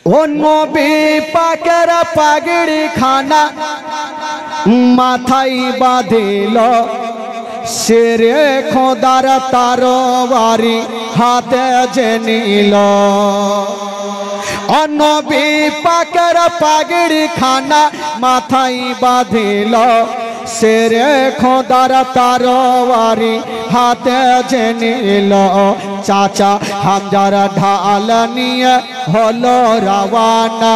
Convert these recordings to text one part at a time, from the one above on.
ও নবী পাকের পাগড়ি খানা মাথায় বাঁধিল, শেরে খোদার তরবারি হাতে যে নিল। ও নবী পাকের পাগড়ি খানা মাথায় বাঁধিল, শেরে খোদার তরবারি হাতে যে নিল। চাচা হামজার ঢাল নিয়ে হলো রওয়ানা,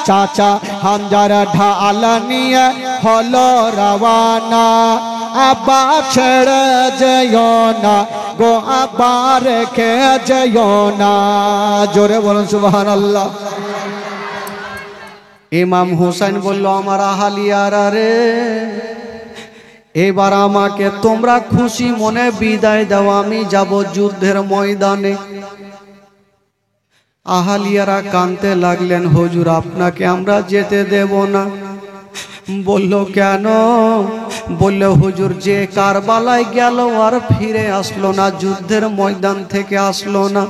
চাচা হামজার ঢাল নিয়ে হলো রওয়ানা। আব্বা ছেড়ে যেও না গো, আব্বা রেখে যেও না। জোরে বলুন সুবহানাল্লাহ। ইমাম হোসেন বলল, আমার আহালিয়ারা রে, এবার আমাকে তোমরা খুশি মনে বিদায় দাও, আমি যাব যুদ্ধের ময়দানে। আহালিয়ারা কাঁদতে লাগলেন, হুজুর আপনাকে আমরা যেতে দেব না। বলল কেন? বলল হুজুর যে কারবালায় গেল আর ফিরে আসলো না, যুদ্ধের ময়দান থেকে আসলো না।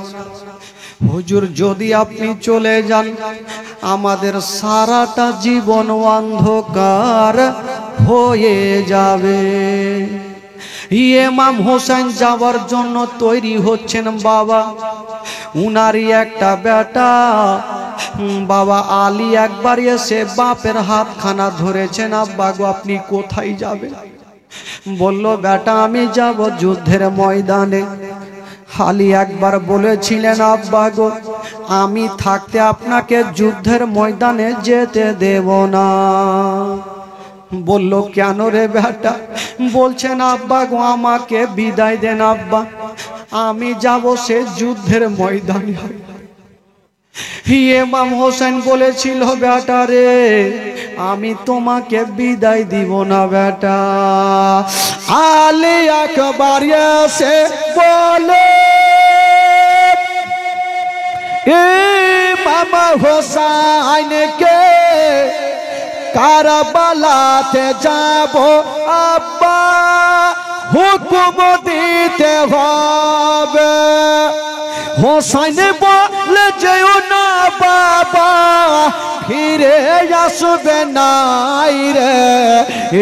হুজুর যদি আপনি চলে যান আমাদের সারাটা জীবন অন্ধকার হয়ে যাবে। ইমাম হোসেন যাওয়ার জন্য তৈরি হচ্ছেন। বাবা উনারই একটা বেটা বাবা আলী একবার এসে বাপের হাতখানা ধরেছেন, আব্বা গো আপনি কোথায় যাবেন? বলল বেটা আমি যাব যুদ্ধের ময়দানে। আলী একবার বলেছিলেন, আব্বা গো আমি থাকতে আপনাকে যুদ্ধের ময়দানে যেতে দেব না। বলল কেন রে বেটা? বলছেন আব্বা গো আমাকে বিদায় দেন আব্বা, আমি যাব সে যুদ্ধের ময়দানে। ইমাম হোসেন বলেছিল, বেটা রে আমি তোমাকে বিদায় দিব না বেটা। আলী একবার এসে বলে, ইমাম হোসেনকে কারবালাতে যাব আব্বা, হুকুম দিতে হবে। হোসেন বলে যেও না বাবা, ফিরে আসবে নাই রে,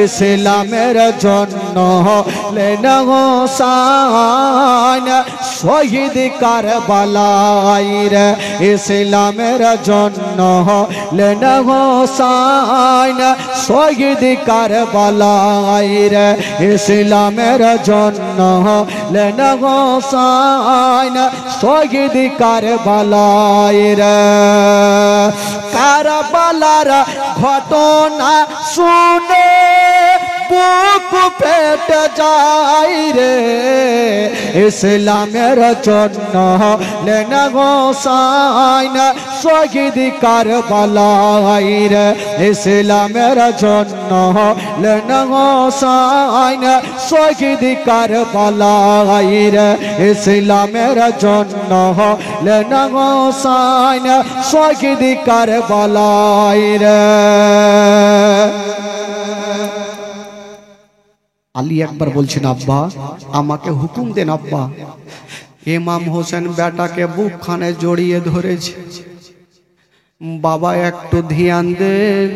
ইসলামের জন্য হলেন হোসেন শহীদ কারবালায় রে, ইসলামের জন্য হলেন হোসেন শহীদ কারবালায় রে, ইসলামের জন্য হলেন হোসেন শহীদ কারবালায় রে। কারবালার ঘটনা শুনে বুক ফেটে যায় রে, ইসলামের জন্য হলেন হোসেন শহীদ কারবালায় রে, ইসলামের জন্য হলেন হোসেন শহীদ কারবালায় রে, ইসলামের জন্য হলেন হোসেন শহীদ কারবালায় রে। আলী একবার বলছেন, আব্বা আমাকে হুকুম দেন আব্বা। ইমাম হোসেন বেটাকে বুকখানে জড়িয়ে ধরেছে। বাবা একটু ধ্যান দেন।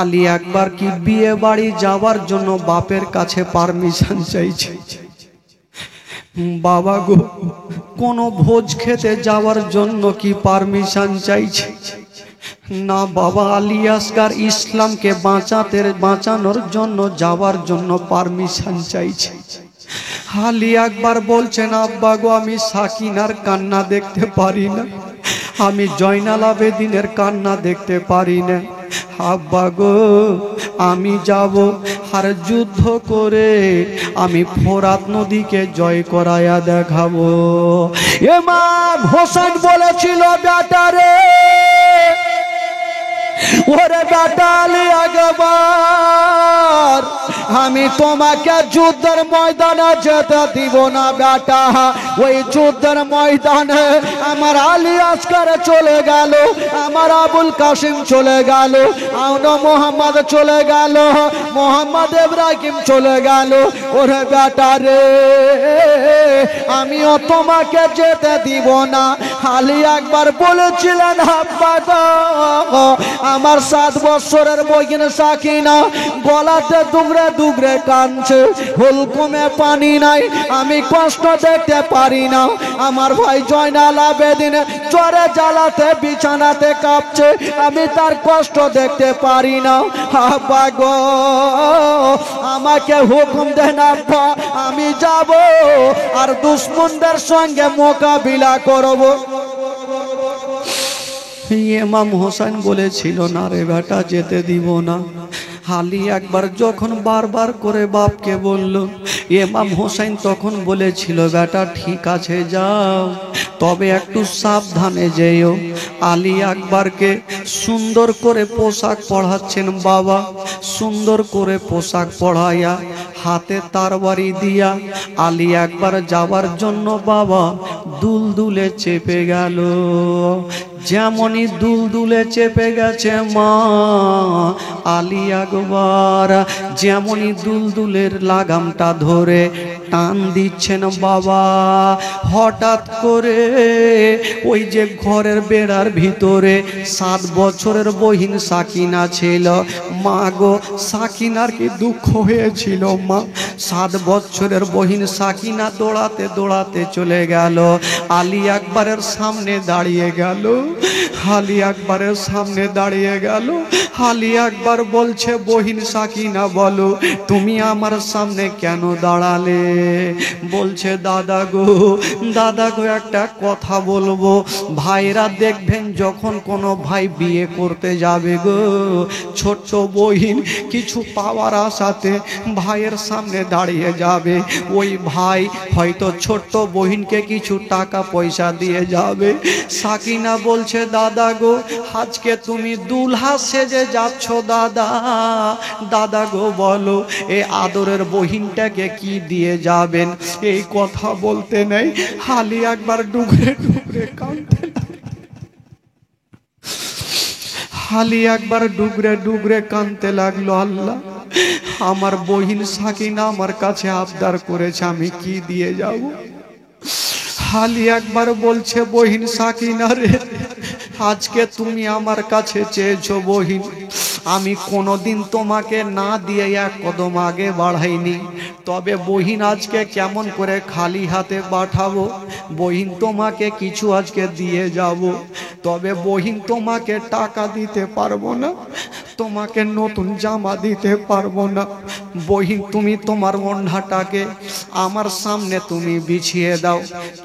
আলী একবার কি বিয়ে বাড়ি যাওয়ার জন্য বাপের কাছে পারমিশন চাইছে। বাবা গো কোন ভোজ খেতে যাওয়ার জন্য কি পারমিশন চাইছে না বাবা। আলী আসগার ইসলামকে বাঁচানোর জন্য যাওয়ার জন্য পারমিশন চাইছে। আলী একবার বলছেন, আব্বা গো আমি সাকিনার কান্না দেখতে পারি না, আমি জয়নাল আবেদিনের কান্না দেখতে পারি না। আব্বা গো আমি যাব আর যুদ্ধ করে আমি ফোরাত নদীকে জয় করায়া দেখাবো। ইমাম হোসেন বলেছিল, বেটা রে ওরে বেটা আলী আকবার আমি তোমাকে যুদ্ধের ময়দানে যেতে দিব না বেটা। ওই যুদ্ধের ময়দানে আমার আলী আসকার চলে গেল, আমার আবুল কাসিম চলে গেল, আউন মোহাম্মদ চলে গেল, মোহাম্মদ ইব্রাহিম চলে গেল। ওরে বেটা রে আমিও তোমাকে যেতে দিব না, আলী আকবর বলেছিলেন আব্বা গো আমার 7 বছরের বহিন সাকিনা গলাতে দুগরে দুগরে কাঁদছে, হুলকুমে পানি নাই, আমি কষ্ট দেখতে পারি না। আমার ভাই জয়নাল আবেদিন জ্বরে জ্বালাতে বিছানাতে কাঁপছে, আমি তার কষ্ট দেখতে পারি না। আব্বা গো আমাকে হুকুম দেন আব্বা, আমি যাব আর দুশমনদের সঙ্গে মোকাবিলা করব। ইমাম হোসেন বলেছিল না রে বেটা যেতে দিব না। আলী আকবর যখন বারবার করে বাপকে বলল, ইমাম হোসেন তখন বলেছিল বেটা ঠিক আছে যাও, তবে একটু সাবধানে যেও। আলী আকবরকে সুন্দর করে পোশাক পরাচ্ছেন বাবা, সুন্দর করে পোশাক পরাইয়া হাতে তরবারি দিয়া আলী আকবর যাবার জন্য বাবা দুলদুলে চেপে গেল। যেমনই দুলদুলে চেপে গেছে মা আলী আকবর যেমনই দুলদুলের লাগামটা ধরে টান দিচ্ছেন বাবা, হঠাৎ করে ওই যে ঘরের বেড়ার ভিতরে 7 বছরের বহিন সাকিনা ছিল। মা গো সাকিনার কি দুঃখ হয়েছিল মা। 7 বছরের বহিন সাকিনা দৌড়াতে দৌড়াতে চলে গেল, আলী আকবরের সামনে দাঁড়িয়ে গেল। আলী আকবরের সামনে দাঁড়িয়ে গেল। আলী আকবর বলছে বহিন সাকিনা বলো তুমি আমার সামনে কেন দাঁড়ালে? বলছে দাদা গো একটা কথা বলবো। ভাইরা দেখবেন যখন কোনো ভাই বিয়ে করতে যাবে গো, ছোট্ট বহিন কিছু পাওয়ার আশাতে ভাইয়ের সামনে দাঁড়িয়ে যাবে, ওই ভাই হয়তো ছোট্ট বহিনকে কিছু টাকা পয়সা দিয়ে যাবে। সাকিনা বলছে দাদা গো আজকে তুমি দুলহা সেজে যাচ্ছ দাদা গো বলো এই আদরের বহিনটাকে কি দিয়ে যাবেন? এই কথা বলতে নেই আলী আকবর ডুগরে ডুগরে কাঁদতে আলী আকবর ডুগরে ডুগরে কাঁদতে লাগলো। আল্লাহ আমার বহিন সাকিনা আমার কাছে আবদার করেছে, আমি কি দিয়ে যাব? আলী আকবর বলছে বহিন সাকিনা রে আজকে তুমি আমার কাছে চেয়েছো বহিন, আমি কোনোদিন তোমাকে না দিয়ে এক কদম আগে বাড়াইনি, তবে বহিন আজকে কেমন করে খালি হাতে পাঠাবো? বহিন তোমাকে কিছু আজকে দিয়ে যাব, তবে বহিন তোমাকে টাকা দিতে পারবো না, তোমাকে নতুন জামা দিতে পারবো না। বহিন তুমি তোমার ওড়নাটাকে আমার সামনে তুমি বিছিয়ে দাও।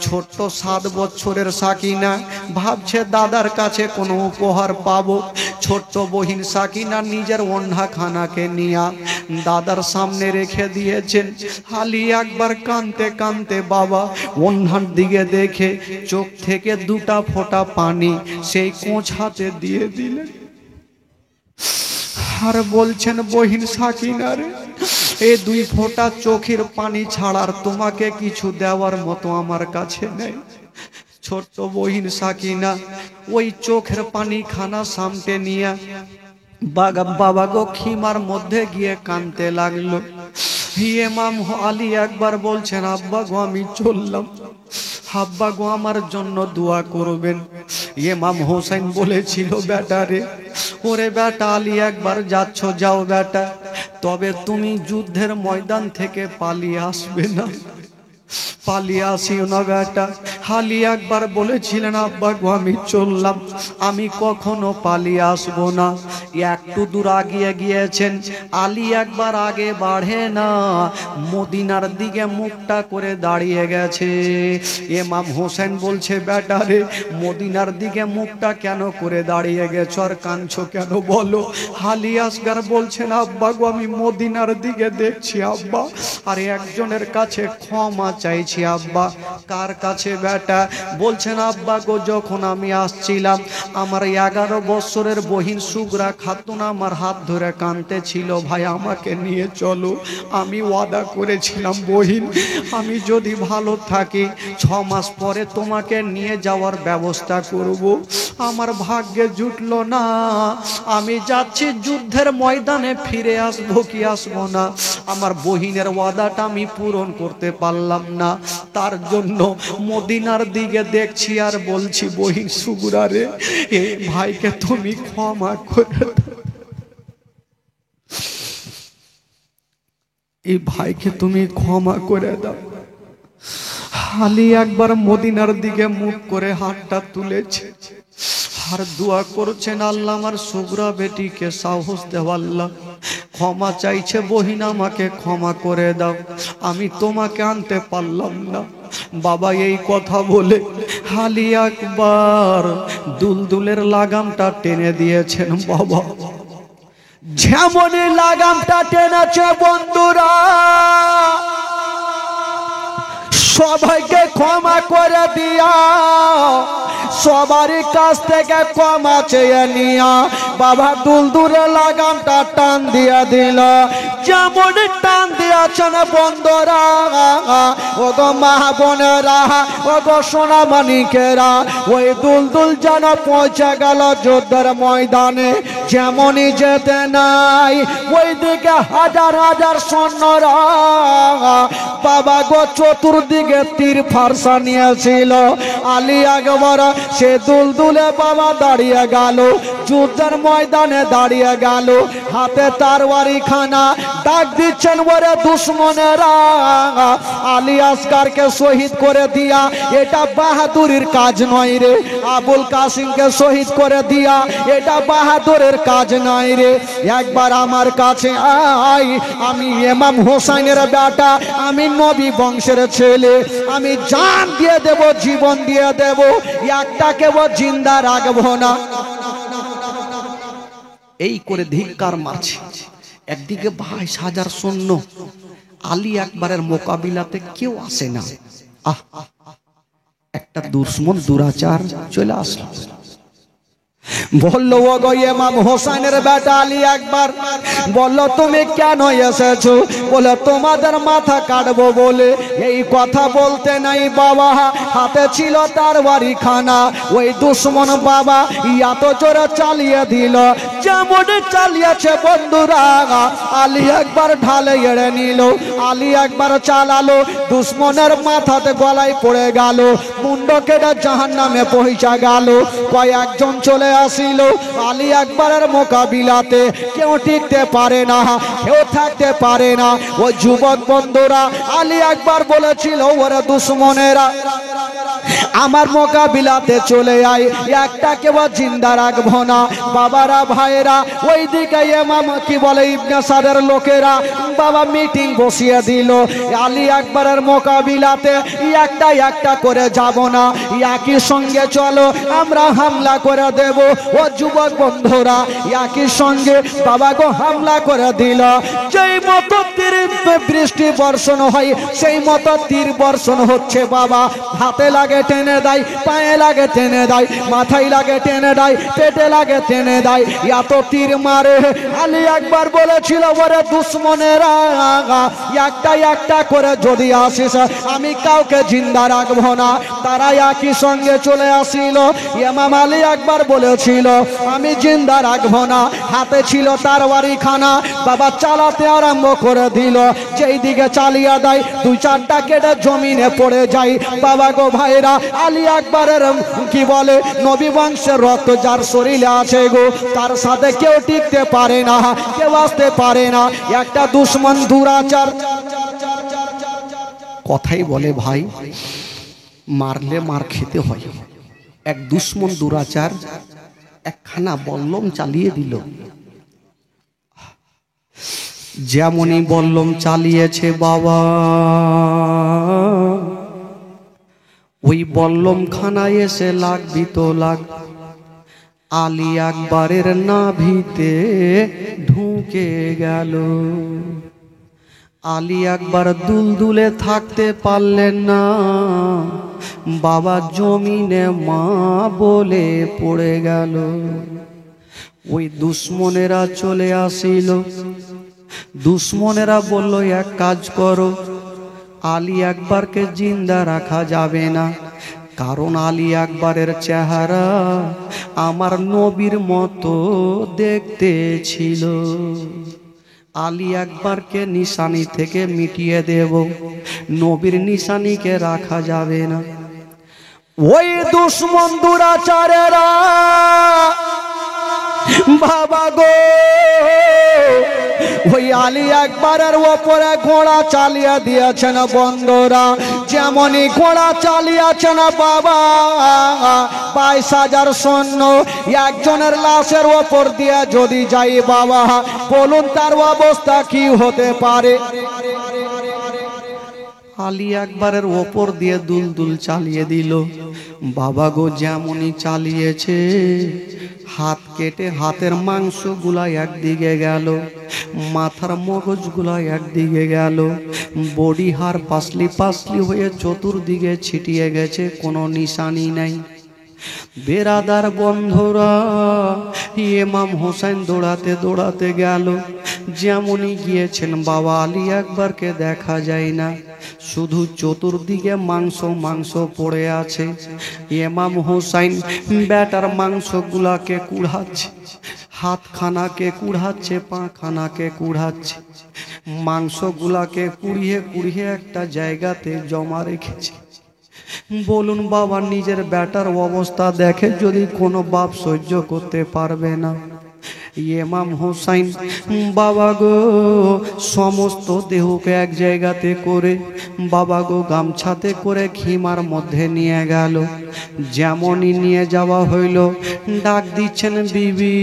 ছোট্ট 7 বছরের সাকিনা ভাবছে দাদার কাছে কোনো উপহার পাবো। ছোট্ট বহিন সাকিনা নিজের ওড়নাখানাকে নিয়ে দাদার সামনে রেখে দিয়েছেন। আলী আকবর কাঁদতে কাঁদতে বাবা ওড়নার দিকে দেখে চোখ থেকে 2টা ফোঁটা পানি সেই কোঁচ হাতে দিয়ে দিলেন আর বলছেন বহিন সাকিনা রে এই 2 ফোঁটা চোখের পানি ছাড়ার তোমাকে কিছু দেওয়ার মতো আমার কাছে নেই। ছোট্ট বহিন সাকিনা ওই চোখের পানি খানা সামনে নিয়ে বাবা গো খিমার মধ্যে গিয়ে কাঁদতে লাগলো। ইমাম আলী আকবর বলছেন আব্বা গো আমি চললাম, আব্বা গো আমার জন্য দোয়া করবেন। ইমাম হোসেন বলেছিল বেটা রে ওরে বেটা আলী আকবর যাচ্ছ যাও বেটা, তবে তুমি যুদ্ধের ময়দান থেকে পালিয়ে আসবে না, পালিয়ে আসিও না বেটা। আলী আকবর বলেছিলেন আব্বা গো আমি চললাম, আমি কখনো পালিয়ে আসবো না। একটু দূর আগিয়ে গিয়েছেন, আলী আকবর আগে বাড়ে না, মদিনার দিকে মুখটা করে দাঁড়িয়ে গেছে। ইমাম হোসেন বলছে বেটা রে মদিনার দিকে মুখটা কেন করে দাঁড়িয়ে গেছ আর কাঁদছো কেন বলো? আলী আসগর বলছেন আব্বা গো আমি মদিনার দিকে দেখছি আব্বা, আর একজনের কাছে ক্ষমা চাইছি আব্বা। কার কাছে বেটা? বলছেন আব্বা গো যখন আমি আসছিলাম আমার 11 বছরের বহিন সুগরা খাতুন আমার হাত ধরে কাঁদতে ছিল, ভাই আমাকে নিয়ে চলো, আমি ওয়াদা করেছিলাম বহিন আমি যদি ভালো থাকি 6 মাস পরে তোমাকে নিয়ে যাওয়ার ব্যবস্থা করব। আমার ভাগ্যে জুটলো না, আমি যাচ্ছি যুদ্ধের ময়দানে, ফিরে আসবো কি আসবো না, আমার বহিনের ওয়াদাটা আমি পূরণ করতে পারলাম না। তার জন্য মদিনার দিকে দেখছি আর বলছি, বহিন সুগুরা রে, এই ভাইকে তুমি ক্ষমা করে দাও, এই ভাইকে তুমি ক্ষমা করে দাও। আলী একবার মদিনার দিকে মুখ করে হাতটা তুলেছে আর দোয়া করছেন, আল্লাহ আমার সুগরা বেটিকে সাহস দেও, আল্লাহ ক্ষমা চাইছে, বহিন আমাকে ক্ষমা করে দাও, আমি তোমাকে আনতে পারলাম না। বাবা এই কথা বলে আলী একবার দুলদুলের লাগামটা টেনে দিয়েছেন। বাবা যেমনই লাগামটা টেনেছে বন্ধুরা, সবাইকে ক্ষমা করে দিয়া, সবারই কাছ থেকে ক্ষমা চেয়ে নিয়া বাবা দুলদুলে লাগামটা টান দিয়া দিল। যেমন টান দিয়েছেন বন্ধুরা, ও গো মা বোনেরা, ও গো সোনা মানিকেরা, ওই দুলদুল যেন পৌঁছে গেল যুদ্ধের ময়দানে। যেমনই যেতে নাই, ওই দিকে হাজার হাজার সৈন্যরা বাবা গো চতুর্দিকে তীর ফারসা নিয়েছিল। আলী একবার সে দুলদুলে বাবা দাঁড়িয়ে গেল, যুদ্ধের ময়দানে দাঁড়িয়ে গেল, হাতে তারওয়ারি খানা, ডাক দিচ্ছেন ওরে দুশ্মনেরা, আলী আসগারকে শহীদ করে দিয়া এটা বাহাদুরির কাজ নয় রে, আবুল কাসিমকে শহীদ করে দিয়া এটা বাহাদুরের কাজ নয় রে। একবার আমার কাছে আয়, আমি ইমাম হোসেনের বেটা, আমি নবী বংশের ছেলে, আমি জান দিয়ে দেব, জীবন দিয়ে দেব, একটাকেও জিন্দা রাখবো না। এই করে ধিক্কার মারছে। একদিকে 22,000 সৈন্য, আলী আকবরের মোকাবিলাতে কেউ আসে না। একটা দুশ্মন দুরাচার চলে আসলো, বললো ও গো ইমাম হোসেনের বেটা আলী আকবর, বললো তুমি কেন এসেছো? বলে তোমাদের মাথা কাটবো বলে। এই কথা বলতে নাই বাবা, হাতে ছিল তারওয়ারি খানা, ওই দুশ্মন বাবা এত জোরে চালিয়ে দিল, যেমন চালিয়েছে বন্ধুরা, আলী আকবর ঢালে এড়ে নিল। আলী আকবর চালালো, দুশ্মনের মাথাতে গলায় পড়ে গেল, মুন্ড কেটে জাহান্নামে পৌঁছা গেল। কয়েকজন চলে আসিল আলী আকবরের মোকাবিলাতে, কেউ টিকতে পারে না, কেউ থাকতে পারে না। ও যুবক বন্ধুরা, আলী আকবর বলেছিল ওরা দুশ্মনেরা আমার মোকাবিলাতে চলে আয়, একটাকেও জিন্দা রাখবো না। বাবারা ভাইরা, ওই দিকে ইমাম কি বলে ইবনে সাদের লোকেরা বাবা মিটিং বসিয়ে দিল, আলী আকবরের মোকাবিলাতে একটা একটা করে যাব না, একই সঙ্গে চলো আমরা হামলা করে দেব। ও যুবক বন্ধুরা, একই সঙ্গে বাবা গো হামলা করে দিল। যেই মতো তীর বৃষ্টি বর্ষণ হয়, সেই মতো তীর বর্ষণ হচ্ছে বাবা, হাতে লাগে টেনে দেয়, পায়ে লাগে টেনে দেয়, মাথায় লাগে টেনে দেয়, পেটে লাগে টেনে দেয়, এত তীর মারে। আলী আকবর বলেছিল ওরে দুশ্মনেরা, একটা একটা করে যদি আসিস আমি কাউকে জিন্দা রাখবো না। তারা একই সঙ্গে চলে আসিল। ইমাম আলী আকবর বলেছিল আমি জিন্দা রাখবো না, হাতে ছিল তারওয়ারি খানা, বাবা চালাতে আরম্ভ করে দিল। যেই দিকে চালিয়ে দেয়, দুই চারটা কেটে জমিনে পড়ে যায়। বাবা গো ভাইরা, আলী আকবরের কি বলে নবী বংশের রক্ত যার শরীরে আছে গো, তার সাথে কেউ টিকতে পারে না, কেউ আসতে পারে না। একটা দুশ্মন দুরাচার কথাই বলে ভাই, মারলে মার খেতে হয়। এক দুশ্মন দুরাচার একখানা বল্লম চালিয়ে দিল। যেমনই বল্লম চালিয়েছে বাবা, ওই বল্লম খানায় এসে লাগবি তো লাগ, আলী আকবরের নাভিতে ঢুকে গেল। আলী আকবর দুলদুলে থাকতে পারলেন না, বাবা জমিনে মা বলে পড়ে গেল। ওই দুশ্মনেরা চলে আসিল। দুশ্মনেরা বলল এক কাজ করো, আলী আকবরকে জিন্দা রাখা যাবে না, কারণ আলী আকবরের চেহারা আমার নবীর মতো দেখতে ছিল। আলী আকবরকে নিশানি থেকে মিটিয়ে দেব, নবীর নিশানিকে রাখা যাবে না। ওই দুশ্মন দুরাচারেরা বাবা গো ওই আলী আকবরের ওপরে ঘোড়া চালিয়ে দিয়েছেন বন্ধুরা। যেমনই ঘোড়া চালিয়েছেন বাবা 22,000 সৈন্য একজনের লাশের ওপর দিয়ে যদি যাই বাবা, বলুন তার অবস্থা কি হতে পারে। আলী আকবরের ওপর দিয়ে দুলদুল চালিয়ে দিল বাবা গো। যেমনই চালিয়েছে হাত কেটে হাতের মাংসগুলা একদিকে গেল, মাথার মগজগুলা একদিকে গেল, বডি হার পাসলি পাসলি হয়ে চতুর্দিকে ছিটিয়ে গেছে, কোনো নিশানি নাই। বেরাদার বন্ধুরা, ইমাম হোসেন দৌড়াতে দৌড়াতে গেল। যেমনই গিয়েছেন বাবা আলী আকবরকে দেখা যায় না, শুধু চতুর্দিকে মাংস মাংস পড়ে আছে। ইমাম হোসেন বেটার মাংসগুলাকে কুড়াচ্ছে, হাতখানাকে কুড়াচ্ছে, পাখানাকে কুড়াচ্ছে, মাংসগুলাকে কুড়িয়ে কুড়িয়ে একটা জায়গাতে জমা রেখেছে। বলুন বাবা, নিজের বেটার অবস্থা দেখে যদি কোনো বাপ সহ্য করতে পারবে না। ইমাম হোসেন বাবা গো সমস্ত দেহকে এক জায়গাতে করে বাবা গো গামছাতে করে খিমার মধ্যে নিয়ে গেল। যেমনই নিয়ে যাওয়া হইল, ডাক দিচ্ছেন, বিবি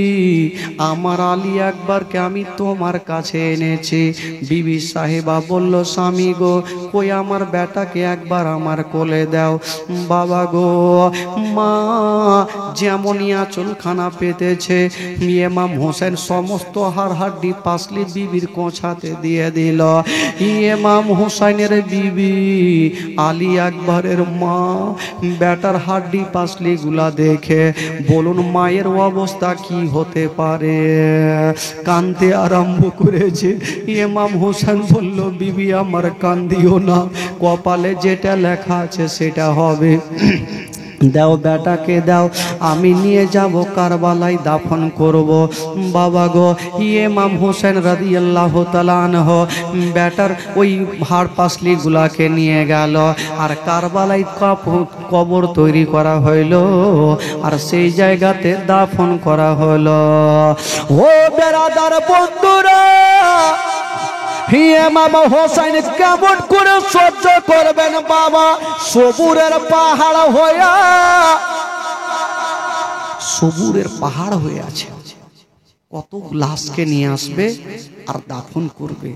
আমার আলী আকবরকে আমি তোমার কাছে এনেছি। বিবি সাহেবা বলল, স্বামী গো কই আমার বেটাকে একবার আমার কোলে দাও। বাবা গো মা যেমনই আঁচলখানা পেতেছে, ইমাম হোসেন সমস্ত হাড় হাড্ডি পাসলি বিবির কোঁছাতে দিয়ে দিল। ইমাম হোসেনের বিবি আলী আকবরের মা বেটার হাড্ডি পাসলি গুলা দেখে বলুন মায়ের অবস্থা কি হতে পারে, কাঁদতে আরম্ভ করেছে। ইমাম হোসেন বলল, বিবি আমার কান্দিও না, কপালে যেটা লেখা আছে সেটা হবে। দাও বেটাকে দাও, আমি নিয়ে যাব কারবালায় দাফন করব। বাবা গো ইমাম হোসেন রাদিয়াল্লাহু তাআলা আনহু বেটার ওই হাড় পাসলি গুলাকে নিয়ে গেল, আর কারবালায় কবর তৈরি করা হইল, আর সেই জায়গাতে দাফন করা হলো। ও বেরাদার বন্ধুরা, ইমাম হোসেন কেমন করে সহ্য করবেন বাবা, সবুরের পাহাড় হয়ে, সবুরের পাহাড় হয়ে আছে। কত লাশকে নিয়ে আসবে আর দাফন করবে,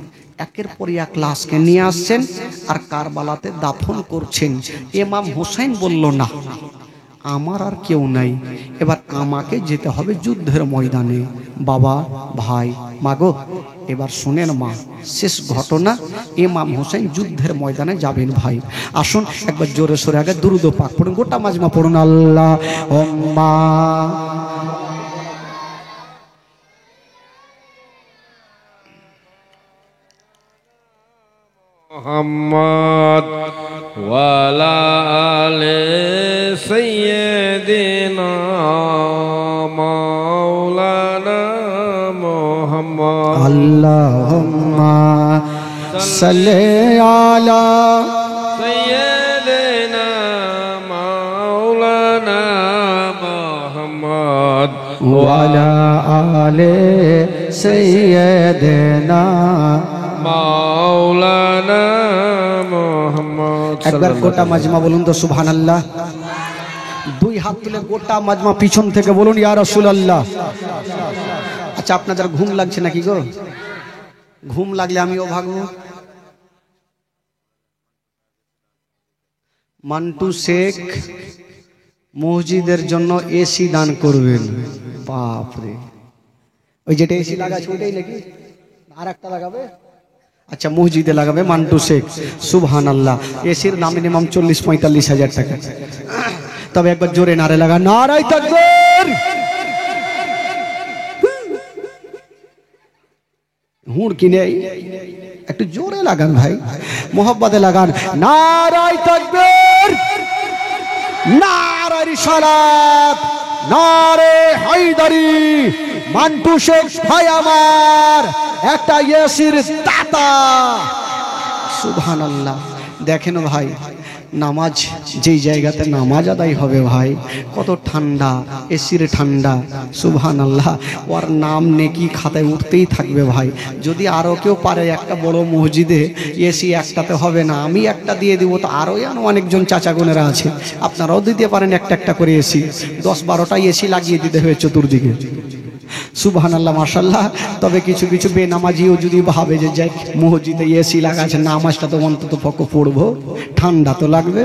একের পর এক লাশকে নিয়ে আসছেন আর কারবালাতে দাফন করছেন। ইমাম হোসেন বলল, না আমার আর কেউ নাই, এবার আমাকে যেতে হবে যুদ্ধের ময়দানে। বাবা ভাই মাগো এবার শুনেন মা, শেষ ঘটনা, ইমাম হোসেন যুদ্ধের ময়দানে যাবেন। ভাই আসুন একবার জোরে সোরে আগে দুরূদ পাক পড়ুন, গোটা মাজমা পড়ুন, আল্লাহুম্মা মুহাম্মদ ওয়া আলা আলি সাইয়্যিদিনা মাওলানা মুহাম্মদ। আল্লাহুম্মা সাল্লি আলা সাইয়্যিদিনা মাওলানা মুহাম্মদ ওয়া আলা আলি সাইয়্যিদিনা মাওলানা মুহাম্মদ। একবার গোটা মাজমা বলুন তো সুবহানাল্লাহ। দুই হাত তুলে গোটা মাজমা পিছন থেকে বলুন ইয়া রাসূলুল্লাহ। আচ্ছা আপনাদের ঘুম লাগছে নাকি গো? ঘুম লাগলে আমিও ভাগবো। মান্টু শেখ মসজিদের জন্য এসি দান করবেন। বাপরে, ওই যেটা এসি লাগাচ্ছে ওইটাই নাকি আর একটা লাগাবে? আচ্ছা মসজিদে লাগাবে মান্টু শেখ, সুবহানাল্লাহ। এসির দাম মিনিমাম 40-45 হাজার টাকা। তবে একবার জোরে নারে লাগা, নারায়ে তাকবীর। হুড় কিনে একটু জোরে লাগান ভাই, মোহাব্বতে লাগান, নারায়ে তাকবীর, নারায়ে রিসালাত। নারে হায়দারি। মান্টু শেখ ভাই আমার একটা এসির দাতা। সুবহানাল্লাহ। দেখেন ভাই, নামাজ যেই জায়গাতে নামাজ আদায় হবে ভাই, কত ঠান্ডা, এসির ঠান্ডা। সুবহানাল্লাহ। ওর নাম নেকি খাতায় উঠতেই থাকবে ভাই। যদি আরও কেউ পারে একটা বড় মসজিদে এসি একটাতে হবে না, আমি একটা দিয়ে দিব, তো আরও অনেকজন চাচাগোনেরা আছে, আপনারাও দিতে পারেন একটা একটা করে এসি। 10-12টা এসি লাগিয়ে দিতে হবে চতুর্দিকে। সুবহানাল্লাহ, মাশাআল্লাহ। তবে কিছু কিছু বেনামাজিও যদি ভাবে যে যাই মসজিদে এসি লাগাচ্ছে, নামাজটা তো অন্তত পক্ষে পড়বো, ঠান্ডা তো লাগবে।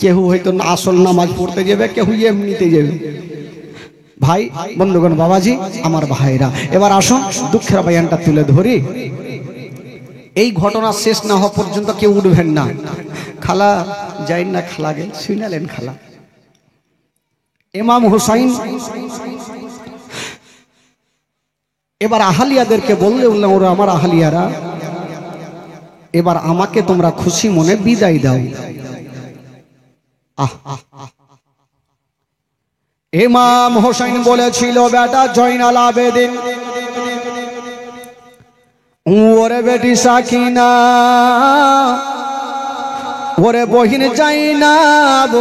কেউ হয়তো আসল নামাজ পড়তে যাবে, কেউ এমনিতে যাবে। ভাই বন্ধুগণ, বাবাজি আমার ভাইরা, এবার আসুন দুঃখের বয়ানটা তুলে ধরি। এই ঘটনা শেষ না হওয়া পর্যন্ত কেউ উঠবেন না। খালা যাই না, খালা গেল শুনালেন খালা। ইমাম হুসাইন এবার আহালিয়াদেরকে বললে, বললাম ওরা আমার আহালিয়ারা, এবার আমাকে তোমরা খুশি মনে বিদায় দাও। ইমাম হোসেন বলেছিল, বেটা জয়নাল আবেদিন, ওরে বেটি সাকিনা, ওরে বহিন জাইনাব,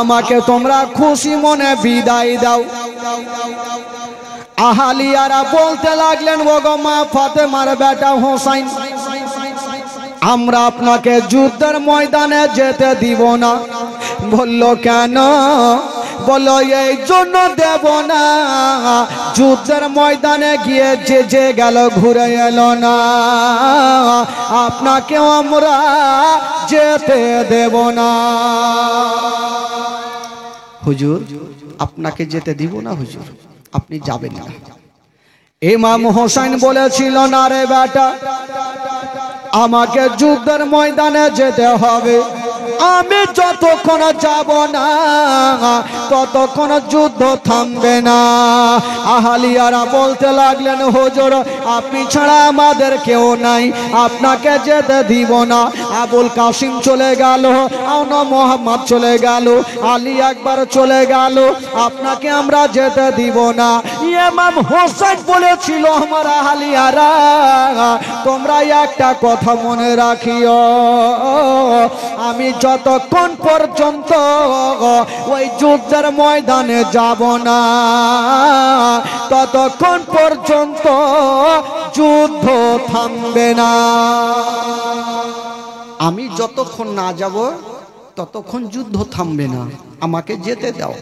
আমাকে তোমরা খুশি মনে বিদায় দাও। আহালিয়ারা বলতে লাগলেন, ও গো মা ফাতেমার বেটা হোসাইন, আমরা আপনাকে যুদ্ধের ময়দানে যেতে দিব না। বলল কেন? বলল এই জন্য দেব না, যুদ্ধের ময়দানে গিয়ে যে গেল ঘুরে এলো না, আপনাকেও আমরা যেতে দেব না। হুজুর আপনাকে যেতে দিব না হুজুর, আপনি যাবেন না। ইমাম হোসেন বলেছিল, না রে বেটা, আমাকে যুদ্ধের ময়দানে যেতে হবে। আমি যতক্ষণ যাব না ততক্ষণ যুদ্ধ থামবে না। আহালিয়ারা বলতে লাগলেন, হুজুর আপনি ছাড়া আমাদের কেউ নাই, আপনাকে যেতে দিব না। আবুল কাসিম চলে গেল, আওনা মোহাম্মদ চলে গেল, আলী আকবর চলে গেল, আপনাকে আমরা যেতে দিব না। ইমাম হোসেন বলেছিল, আমার আহালিয়ারা তোমরা একটা কথা মনে রাখিও, আমি যতক্ষণ পর্যন্ত ওই যুদ্ধের ময়দানে যাব না ততক্ষণ পর্যন্ত যুদ্ধ থামবে না। আমি যতক্ষণ না যাব ততক্ষণ যুদ্ধ থামবে না, আমাকে যেতে দাও।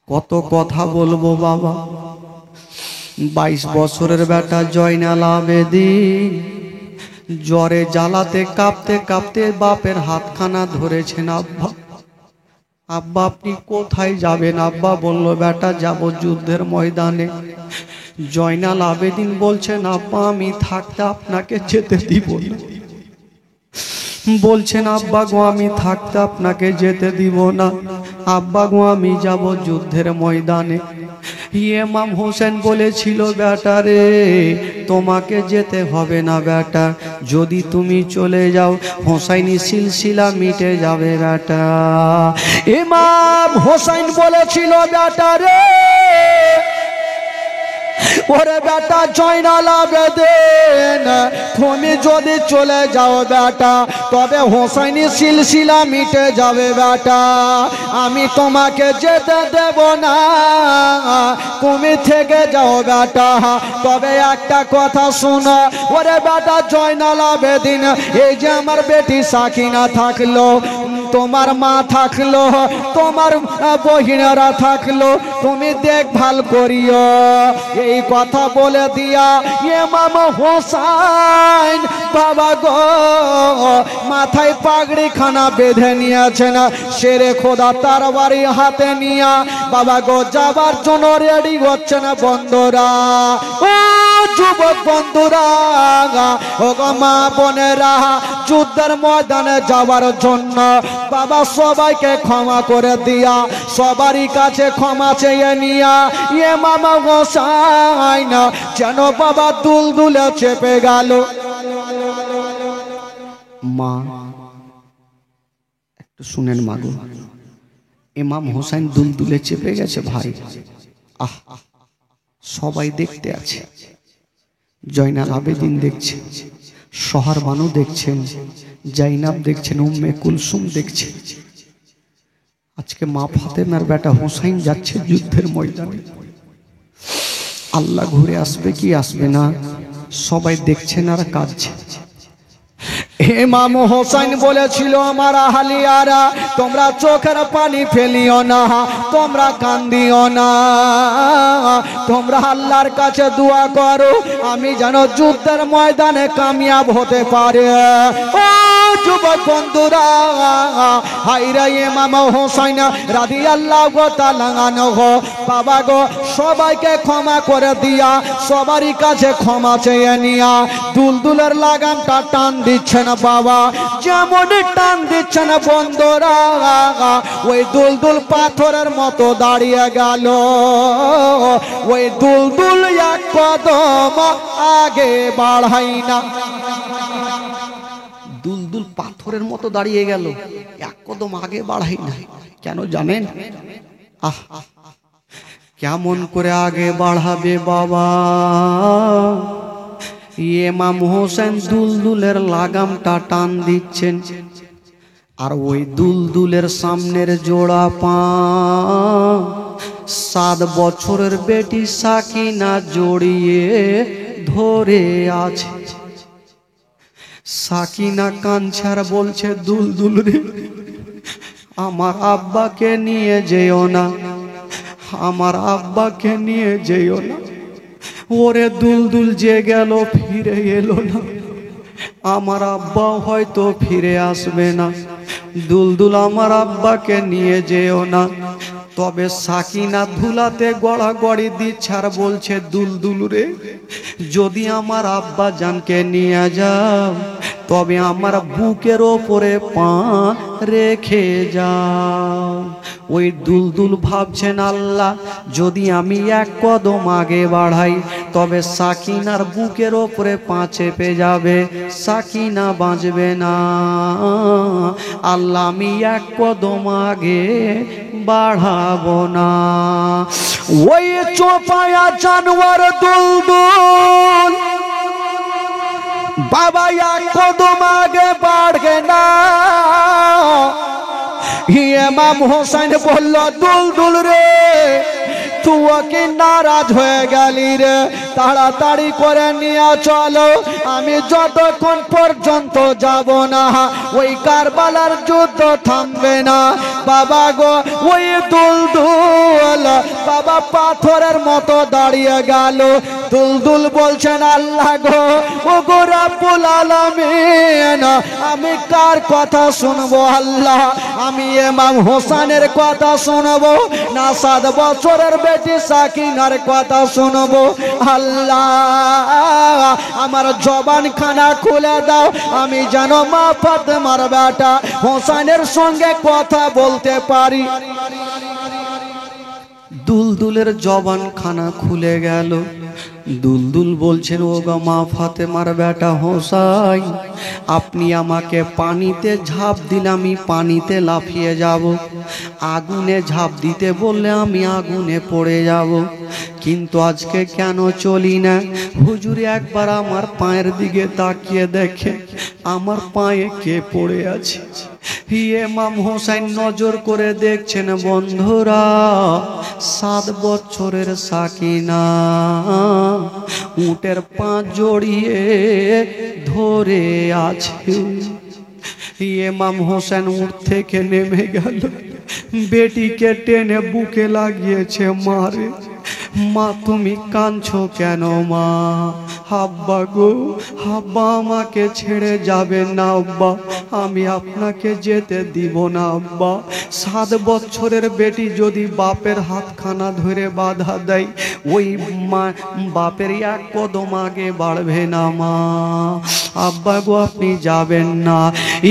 কত কথা বলবো বাবা। 22 বছরের বেটা জয়নাল আবেদিন জ্বরে জ্বালাতে কাঁপতে কাঁপতে বাপের হাতখানা ধরেছেন। আব্বা আব্বা আপনি কোথায় যাবেন? আব্বা বলল, বেটা যাব যুদ্ধের ময়দানে। জয়নাল আবেদিন বলছেন, আব্বা আমি থাকতে আপনাকে যেতে দিব না। বলছেন, আব্বা গো আমি থাকতে আপনাকে যেতে দিব না, আব্বা গো আমি যাব যুদ্ধের ময়দানে। ইমাম হোসেন বলেছিল, বেটা রে তোমাকে যেতে হবে না বেটা, যদি তুমি চলে যাও হোসাইনি সিলসিলা মিটে যাবে বেটা। ইমাম হোসেন বলেছিল, বেটা রে, ওরে বেটা জয়নাল আবেদিন তুমি যদি চলে যাও বেটা তবে হোসাইনি সিলসিলা মিটে যাবে বেটা, আমি তোমাকে যেতে দেব না, তুমি থেকে যাও বেটা। তবে একটা কথা শোনো, ওরে বেটা জয়নাল আবেদিন, এই যে আমার বেটি সাকিনা থাকলো, তোমার মা থাকলো, তোমার বহিনেরা থাকলো, তুমি দেখভাল করিও। এই কথা বলে দিয়া ইমাম হোসেন বাবা গো মাথায় পাগড়ি খানা বেঁধে নিয়েছেন, শেরে খোদা তার বাড়ি হাতে নিয়া বাবা গো যাবার জন্য রেডি হচ্ছেন। বন্ধুরা, ও যুবক বন্ধুরা, ও গো মা বোনেরা, যুদ্ধের ময়দানে যাওয়ার জন্য বাবা সবাইকে ক্ষমা করে দিয়া সবারই কাছে ক্ষমা চেয়ে নিয়া ইমাম হোসেন যেন বাবা দুলদুলে চেপে গেল। মা একটু শুনেন মাগো, ইমাম হোসেন দুলদুলে চেপে গেছে ভাই। আহ, সবাই দেখতে আছে, জয়নাল আবেদিন দেখছে, শহর বানু দেখছেন, জাইনাব দেখছেন, উম্মে কুলসুম দেখছে। আজকে মা ফাতেমার বেটা হোসাইন যাচ্ছে যুদ্ধের ময়দানে। আল্লাহ ঘুরে আসবে কি আসবে না, সবাই দেখছেন আর কাঁদছে। ইমাম হোসেন বলেছিল, আমার আহলিয়ারা তোমরা চোখের পানি ফেলিও না, তোমরা কান্দিও না, তোমরা আল্লাহর কাছে দোয়া করো আমি যেন যুদ্ধের ময়দানে কামিয়াব হতে পারে। ও যুবক বন্ধুরা, হায়রে ইমাম হোসেন রাদিয়াল্লাহু তাআলা আনহু বাবা গো সবাইকে ক্ষমা করে দিয়া, সবারই কাছে ক্ষমা চেয়ে নিয়া দুলদুলের লাগামটা টান দিচ্ছেন বাবা। যেমন টান দিচ্ছেন বন্ধুরা, ওই দুলদুল পাথরের মতো দাঁড়িয়ে গেল। ওই দুলদুল এক কদম আগে বাড়াই না। দুলদুল পাথরের মতো দাঁড়িয়ে গেল, এক কদম আগে বাড়াই না। কেন জানেন? আহ, কেমন করে আগে বাড়াবে বাবা? ইমাম হোসেন দুলদুলের লাগামটা টান দিচ্ছেন, আর ওই দুলদুলের সামনের জোড়া পা 7 বছরের বেটি সাকিনা জড়িয়ে ধরে আছে। সাকিনা কাঞ্ছার বলছে, দুলদুল রে আমার আব্বাকে নিয়ে যেও না, আমার আব্বাকে নিয়ে যেও না। ওরে দুলদুল যে গেল ফিরে এলো না, আমার আব্বা হয়তো ফিরে আসবে না। দুলদুল আমার আব্বাকে নিয়ে যেও না। তবে সাকিনা ধুলাতে গড়াগড়ি দিচ্ছে আর বলছে, দুলদুল রে যদি আমার আব্বা জানকে নিয়ে যাও তবে আমার বুকের ওপরে পা রেখে যাও। ওই দুলদুল ভাবছেন, আল্লাহ যদি আমি এক কদম আগে বাড়াই তবে সাকিনার বুকের ওপরে পা চেপে যাবে, সাকিনা বাঁচবে না। আল্লাহ আমি এক কদম আগে বাড়াবো না। ওই চোপায়া জানোয়ার দুলদুল বাবা এক কদম আগে বাড়বে না। ইমাম হোসেন বলল, দুলদুল রে তুই কি নারাজ হয়ে গেলি রে? তাড়াতাড়ি করে নিয়ে চলো, আমি যতক্ষণ পর্যন্ত যাব না ওই কারবালার যুদ্ধ থামবে না। বাবা গো ওই দুলদুল বাবা পাথরের মতো দাঁড়িয়ে গেল। দুলদুল বলছেন, আল্লাহ গো ও গো রব্বুল আলামিন আমি কার কথা শুনবো? আল্লাহ আমি ইমাম হোসেনের কথা শুনবো না 7 বছরের বেটি সাকিনার কথা শুনবো? আল্লাহ আমার জবান খানা খুলে দাও, আমি যেন মা ফাতেমার বেটা হোসেনের সঙ্গে কথা বলতে পারি। দুলদুলের জবান খানা খুলে গেল। দুলদুল বলছেন, ও গো মা ফাতেমার বেটা হোসাইন, আপনি আমাকে পানিতে ঝাঁপ দিলে আমি পানিতে লাফিয়ে যাব, আগুনে ঝাঁপ দিতে বললে আমি আগুনে পড়ে যাব, কিন্তু আজকে কেন চলি না? হুজুর একবার আমার পায়ের দিকে তাকিয়ে দেখে আমার পায়ে কে পড়ে আছে। ইমাম হোসেন নজর করে দেখছেন বন্ধুরা, 7 বছরের সাকিনা উটের পা জড়িয়ে ধরে আছে। ইমাম হোসেন উট থেকে নেমে গেল, বেটিকে টেনে বুকে লাগিয়েছে মারে। মা তুমি কাঁদছো কেন মা? আব্বা গো, আব্বা আমাকে ছেড়ে যাবেন না আব্বা, আমি আপনাকে যেতে দিব না আব্বা। 7 বছরের বেটি যদি বাপের হাতখানা ধরে বাধা দেয়, ওই মা বাপের এক কদম আগে বাড়বে না মা। আব্বা গো আপনি যাবেন না।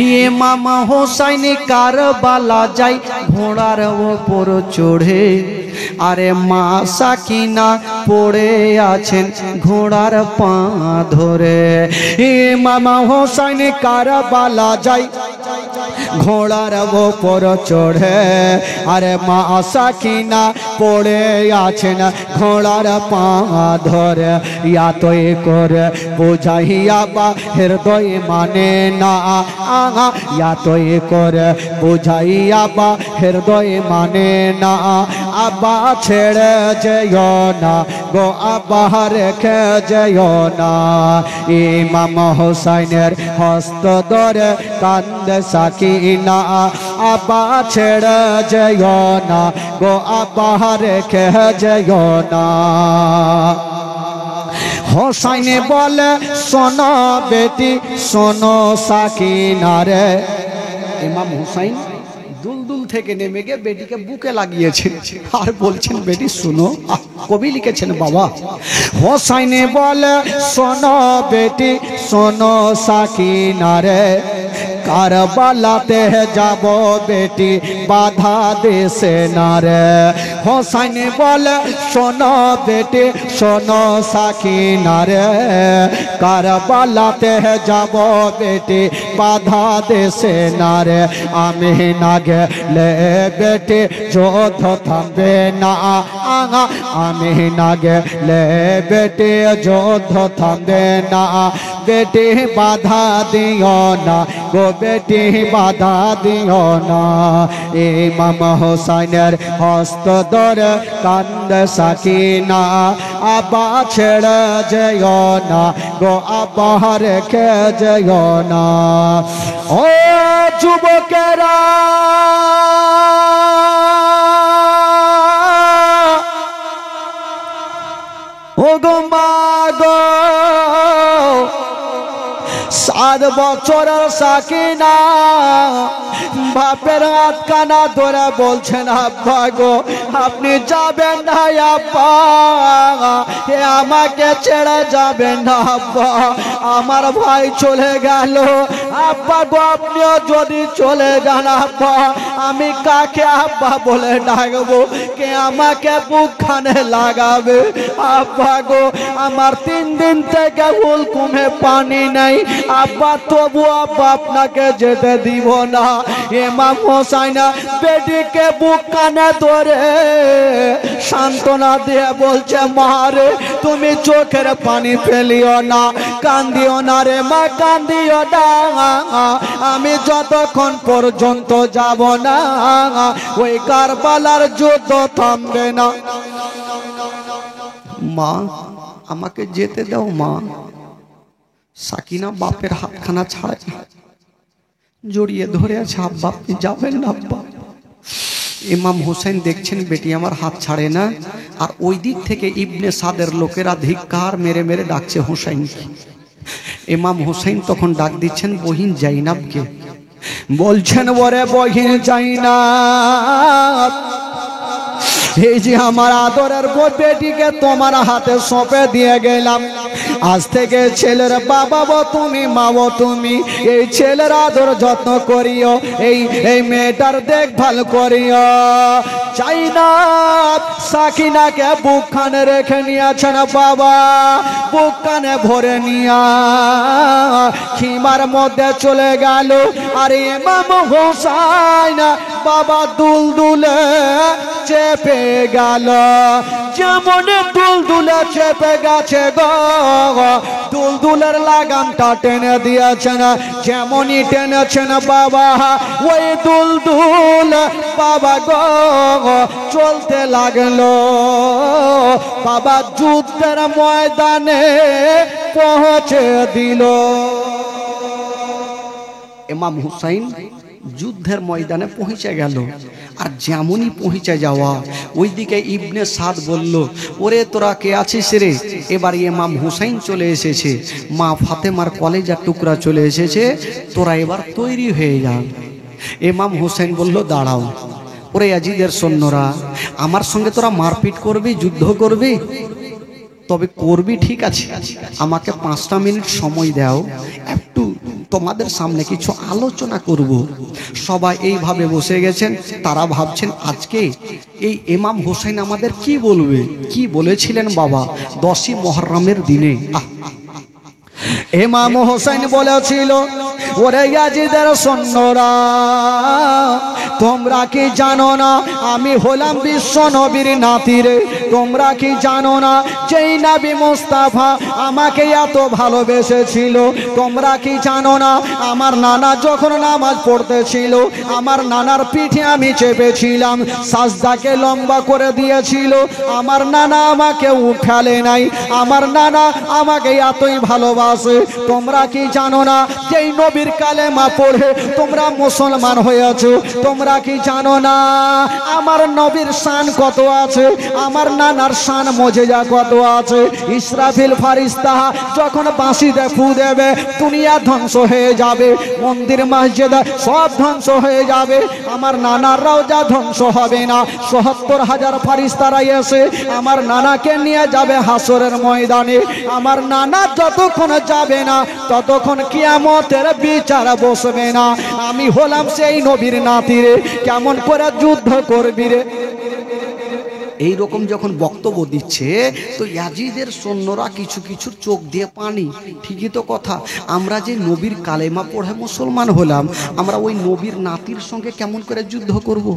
ইমাম হোসেন কারবালা যাই ঘোড়ার ওপর চড়ে, আরে মা সাকিনা পড়ে আছেন ঘোড়ার পা ধরে। ইমাম হোসেন কারবালা যাই ঘোড়ার ওপর চড়ে, আরে মা সাকিনা পড়ে আছেন ঘোড়ার পা ধরে। ইয়াতই করে বুঝাইয়া বা হৃদয় মানে না, ইয়াতই করে বুঝাইয়া বা হৃদয় মানে না। আব্বা ছেড়ে যেও না গো, আব্বা রেখে যেও না। ইমাম হোসাইনের হস্ত ধরে কান্দে সাকিনা, আব্বা ছেড়ে যেও না গো, আব্বা রেখে যেও না। হোসাইন বলে শোনো বেটি শোনো সাকিনা রে। ইমাম হুসাইন দুলদুল থেকে নেমে গিয়ে বেটিকে বুকে লাগিয়েছেন আর বলছেন বেটি শুনো। কবি লিখেছেন বাবা, হোসাইন বলে শোনো বেটি শোনো সাকিনা রে, কারবালাতে যাব বেটি বাধা দেশে না রে। হোসাইন বলে শোনো বেটি শোনো সাকিনা রে, কারবালাতে যাব বেটি বাধা দেশে না রে। আমি না গেলে বেটি যুদ্ধ থামবে না, আমি না গেলে বেটি যুদ্ধ থামবে না। বেটি বাধা দিও না গো, বেটি বাধা দিও না। ইমাম হোসাইনের হস্ত ধরে কান্দে সাকিনা, আব্বা ছেড়ে যেও না গো, আব্বা রেখে যেও না। ও যুবকেরা ও গো মা গো, 7 বছরের সাকিনা বাপের হাত কানা ধরে বলছেন আব্বা গো আপনি যাবেন না আব্বা, আমাকে ছেড়ে যাবেন না আব্বা, আমার ভাই চলে গেল আব্বা গো, আপনিও যদি চলে যান আব্বা আমি কাকে আব্বা বলে ডাকবো, কে আমাকে বুকখানে লাগাবে আব্বা গো। আমার 3 দিন থেকে হুলকুমে পানি নেই আব্বা, তবু আব্বা আপনাকে যেতে দিব না। ইমাম হোসাইন বেটিকে বুক কানে ধরে সান্ত্বনা দিয়ে বলছে মারে তুমি চোখের পানি ফেলিও না, কান্দিও না রে মা, কান্দিও না, আমি যতক্ষণ পর্যন্ত যাব না ওই কারবালার যুদ্ধ থামবে না। মা আমাকে যেতে দাও মা। সাকিনা বাপের হাতখানা ছাড়ে জড়িয়ে ধরে আছে, আব্বা আপনি যাবেন না আব্বা। ইমাম হোসেন দেখছেন বেটি আমার হাত ছাড়ে না, আর ওই দিক থেকে ইবনে সাদের লোকেরা ধিক্কার মেরে মেরে ডাকছে হোসেনকে। ইমাম হোসেন তখন ডাক দিচ্ছেন বহিন জাইনাবকে, বলছেন ওরে বহিন জাইনাব, এই যে আমার আদরের বেটিকে তোমার হাতে সঁপে দিয়ে গেলাম, আজ থেকে ছেলের বাবা তুমি মাও তুমি, এই ছেলের আদর যত্ন করিও, এই মেয়েটার দেখভাল করিও। চাই না সাকিনাকে বুক খানে রেখে নিয়েছেন বাবা, বুক কানে ভরে নিয়া খিমার মধ্যে চলে গেল। আর ইমাম হোসাইন বাবা দুলদুলে চেপে গেল, যেমন দুলদুলে চেপে গেছে গো, দুলদুলের লাগামটা টেনে দিয়েছেন, যেমনই টেনেছেন বাবা ওই দুলদুল বাবা গো চলতে লাগলো। বাবা যুদ্ধের ময়দানে পৌঁছে দিল। ইমাম হুসাইন যুদ্ধের ময়দানে পৌঁছে গেল, আর যেমনই পৌঁছে যাওয়া ওইদিকে ইবনে সাদ বলল ওরে তোরা কে আছিস রে। এবার ইমাম হুসাইন চলে এসেছে, মা ফাতেমার কলেজার টুকরা চলে এসেছে, তোরা এবার তৈরি হয়ে যা। ইমাম হুসাইন বলল দাঁড়াও, ওরে ইয়াজিদের সৈন্যরা আমার সঙ্গে তোরা মারপিট করবি, যুদ্ধ করবি, তবে করবি ঠিক আছে, আমাকে 5টা মিনিট সময় দাও, একটু তোমাদের সামনে কিছু আলোচনা করব। সবাই এইভাবে বসে গেছেন, তারা ভাবছেন আজকে এই ইমাম হোসেন আমাদের কি বলবে, কি বলেছিলেন বাবা 10ই মুহররমের দিনে। ইমাম হোসেন বলেছিল ওরে ইয়াজিদের সৈন্যরা, তোমরা কি জানো না আমি হলাম বিশ্ব নবীর নাতি রে? তোমরা কি জানো না যেই নবী মুস্তাফা আমাকে এত ভালোবেসেছিল? তোমরা কি জানো না আমার নানা যখন নামাজ পড়তেছিল আমার নানার পিঠে আমি চেপেছিলাম, সাজদাকে লম্বা করে দিয়েছিল, আমার নানা আমাকে উঠালে নাই, আমার নানা আমাকে এতই ভালোবাসে। তোমরা কি জানো না যেই নবীর কালেমা পড়ে তোমরা মুসলমান হয়েছো? তোমরা কি জানো না আমার নবীর শান কত আছে, আমার নানার শান মজেজা কত আছে? ইসরাফিল ফারিস্তা যখন বাঁশিতে ফু দেবে দুনিয়া ধ্বংস হয়ে যাবে, মন্দির মসজিদ সব ধ্বংস হয়ে যাবে, আমার নানার রওজা ধ্বংস হবে না। ৭৭,০০০ ফারিস্তারা এসে আমার নানাকে নিয়ে যাবে হাসরের ময়দানে। আমার নানা যতক্ষণ যাবে না ততক্ষণ কিয়ামতের বিচার বসবে না। আমি হলাম সেই নবীর নাতি রে, কেমন করে যুদ্ধ করবি রে? এই রকম যখন বক্তব্য দিচ্ছে তো ইয়াজিদের সৈন্যরা কিছু কিছু চোখ দিয়ে পানি। ঠিকই তো কথা, আমরা যে নবীর কালেমা পড়ে মুসলমান হলাম, আমরা ওই নবীর নাতির সঙ্গে কেমন করে যুদ্ধ করব?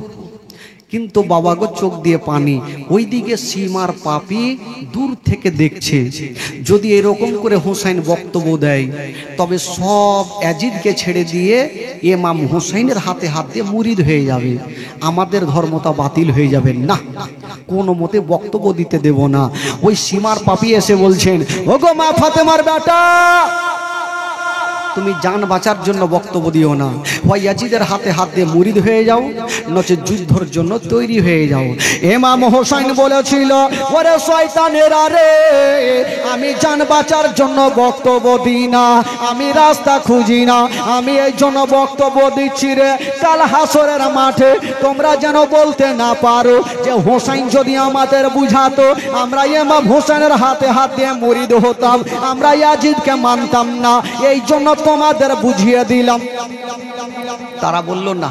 কিন্তু বাবা গো চোখ দিয়ে পানি। ওইদিকে সীমার পাপী দূর থেকে দেখছে, যদি এরকম করে হোসাইন বক্তব্য দেয় তবে সব ইয়াজিদকে ছেড়ে দিয়ে ইমাম হোসাইনের হাতে হাত দিয়ে মুরিদ হয়ে যাবে, আমাদের ধর্মটা বাতিল হয়ে যাবে। না, কোনো মতে বক্তব্য দিতে দেব না। ওই সীমার পাপী এসে বলছেন, ওগো মা ফাতেমার বেটা, তুমি জান বাঁচার জন্য বক্তব্য দিও না, হয় ইয়াজিদের হাতে হাত দিয়ে মুরিদ হয়ে যাও, নচে যুদ্ধের জন্য তৈরি হয়ে যাও। ইমাম হোসেন বলেছিল, ওরে শয়তানেরা রে, আমি জান বাঁচার জন্য বক্তব্য দিই না, আমি রাস্তা খুঁজি না, আমি এই জন্য বক্তব্য দিচ্ছি রে, কাল হাসরের মাঠে তোমরা যেন বলতে না পারো যে হোসেন যদি আমাদের বুঝাতো আমরা ইমাম হোসেনের হাতে হাত দিয়ে মুরিদ হতাম, আমরা ইয়াজিদকে মানতাম না, এই জন্য তোমাদের বুঝিয়ে দিলাম। তারা বলল, না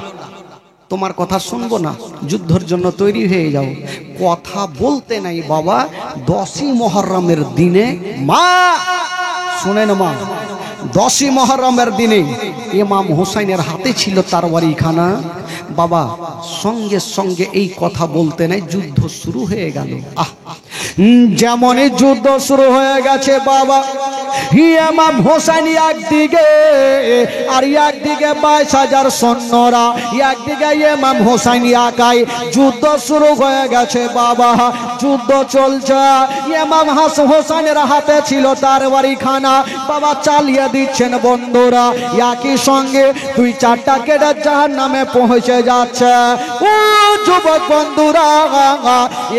তোমার কথা শুনবো না, যুদ্ধের জন্য তৈরি হয়ে যাও। কথা বলতে নাই বাবা, 10ই মুহররমের দিনে, মা শুনেন মা, 10ই মুহররমের দিনে ইমাম হোসেনের হাতে ছিল তরবারিখানা। বাবা সঙ্গে সঙ্গে এই কথা বলতে নাই, যুদ্ধ শুরু হয়ে গেল। যেমনই যুদ্ধ শুরু হয়ে গেছে বাবা, ইমাম হোসেন একদিকে আর একদিকে 22,000 সৈন্যরা, একদিকে ইমাম হোসেন একাই। যুদ্ধ শুরু হয়ে গেছে বাবা, যুদ্ধ চলছে। ইমাম হোসেনের হাতে ছিল তরবারিখানা, বাবা চালিয়ে দিচ্ছেন বন্ধুরা। একই সঙ্গে 2-4টা কেটে জাহান্নামে পৌঁছে যাচ্ছে। ও যুবক বন্ধুরা,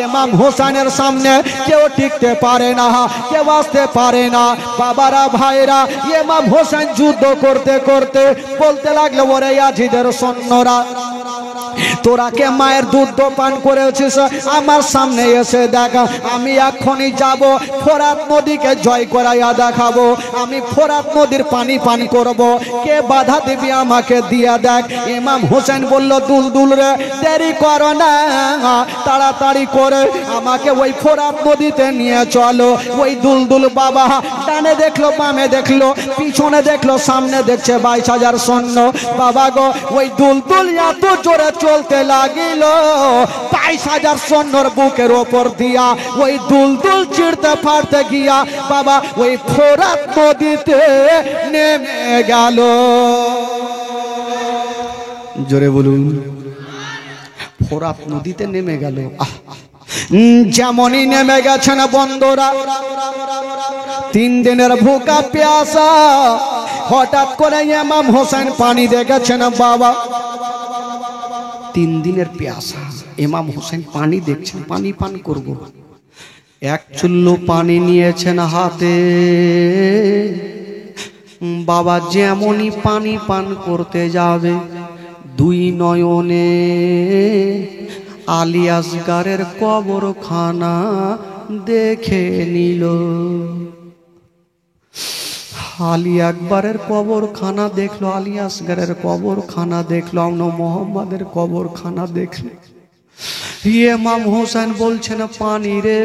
ইমাম হোসেনের সামনে কেউ টিকতে পারে না, কেউ আসতে পারে না। বাবারা ভাইরা, ইমাম হোসেন যুদ্ধ করতে করতে বলতে লাগলো, ওরে ইয়াজিদের সৈন্যরা, তোরা কে মায়ের দুধ পান করেছিস, আমার সামনে এসে দেখা, আমি এখনই যাব ফোরাত নদীকে জয় করাইয়া দেখাবো, আমি ফোরাত নদীর পানি পান করব, কে বাধা দিবি আমাকে দিয়া দেখ। ইমাম হোসেন বলল, দুলদুল রে, দেরি করো না, তাড়াতাড়ি করে আমাকে ওই ফোরাত নদীতে নিয়ে চলো। ওই দুলদুল বাবা ডানে দেখলো, বামে দেখলো, পিছনে দেখলো, সামনে দেখছে 22,000 সৈন্য। বাবা গো, ওই দুলদুল এত জোরে চলতে লাগিল, 22,000 সৈন্যর বুকের ওপর দিয়া ওই দুলদুল চিড়তে ফাড়তে গিয়া বাবা ওই ফোরাত নদীতে নেমে গেল। জোরে বলুন, ফোরাত নদীতে নেমে গেল। যেমনই নেমে গেছেন বন্ধুরা, 3 দিনের ভুকা প্যাসা, হঠাৎ করে ইমাম হোসেন পানি দেখেছেন বাবা। 3 দিনের প্যাসা, ইমাম হোসেন পানি দেখছেন, পানি পান করব। 1 চুল্লু পানি নিয়েছেন হাতে। বাবা যেমনই পানি পান করতে যাবে, 2 নয়নে আলী আসগারের কবরখানা দেখে নিল। আলী আকবরের কবরখানা দেখলো, আলী আসগারের কবরখানা দেখলো, মোহাম্মদের কবরখানা দেখলো। ইমাম হোসেন বলছেন পানি রে,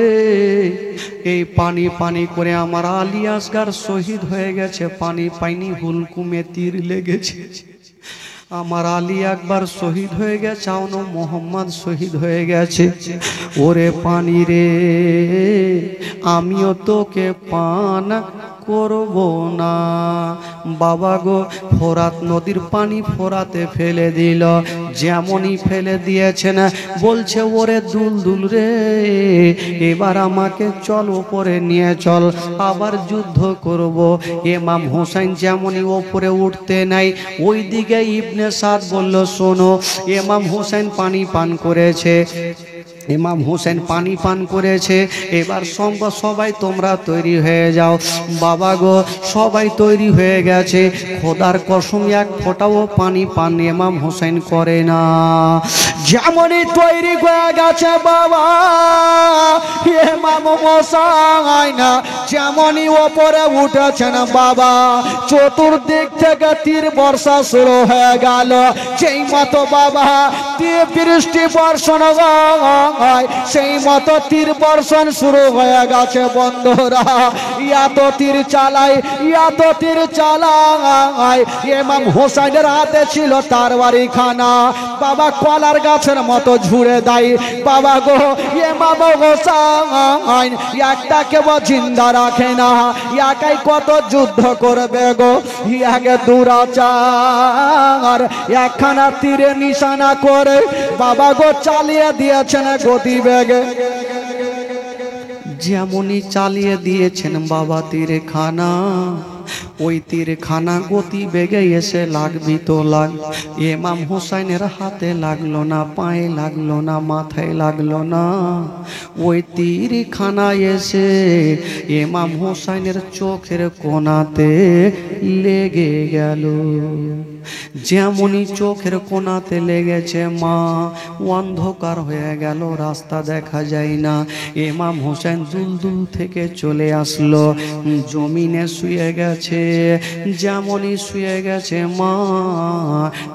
এই পানি পানি করে আমার আলী আসগার শহীদ হয়ে গেছে, পানি পাইনি হুলকুমে তীর লেগেছে। আমার আলী একবার শহীদ হয়ে গেছে, আউনো মোহাম্মদ শহীদ হয়ে গেছে। ওরে পানি রে, আমিও তোকে পান করব না। বাবা গো, ফোরাত নদীর পানি ফোরাতে ফেলে দিল। যেমনই ফেলে দিয়েছেন, বলছে ওরে দুলদুল রে, এবার আমাকে চল ওপরে নিয়ে চল, আবার যুদ্ধ করব। ইমাম হোসেন যেমনই ওপরে উঠতে নাই, ওই দিকে ইবনে সাদ বলল শোনো, ইমাম হোসেন পানি পান করেছে, ইমাম হোসেন পানি পান করেছে, এবার সবাই তোমরা তৈরি হয়ে যাও। বাবা গো, সবাই তৈরি হয়ে গেছে। খোদার কসম এক ফোঁটাও পানি পান ইমাম হোসেন করে না। যেমনই তৈরি হয়ে গেছে বাবা, ইমাম হোসেন যেমনই ওপরে উঠেছেন বাবা, চতুর্দিক থেকে তীর বর্ষা শুরু হয়ে গেল। যেই মতো বাবা বৃষ্টি বর্ষণ হয়, সেই মতো তীর বর্ষণ শুরু হয়ে গেছে। বন্ধুরা, এত তীর চালায়, এত তীর চালায়। ইমাম হোসেনের হাতে ছিল তরবারি খানা, বাবা কলার গাছের মতো ঝুড়ে দেয়। বাবা গো, ইমাম হোসেন একটা কেউ জিন্দা রাখে না, একাই কত যুদ্ধ করবে গো। একে দুরাচার একখানা তীরে নিশানা করে বাবা গো চালিয়ে দিয়েছেন গতিবেগে। যেমনই চালিয়ে দিয়েছেন বাবা তীরে খানা, ওই তীর খানা গতি বেগে এসে লাগবি তো লাগ। ইমাম হোসেনের হাতে লাগলো না, পায়ে লাগলো না, মাথায় লাগলো না, ওই তীর খানা এসে ইমাম হোসেনের চোখের কোণাতে লেগে গেল। যেমনই চোখের কোণাতে লেগেছে মা, অন্ধকার হয়ে গেল, রাস্তা দেখা যায় না। ইমাম হোসেন দুলদুল থেকে চলে আসলো, জমিনে শুয়ে গেছে। যেমনই শুয়ে গেছে মা,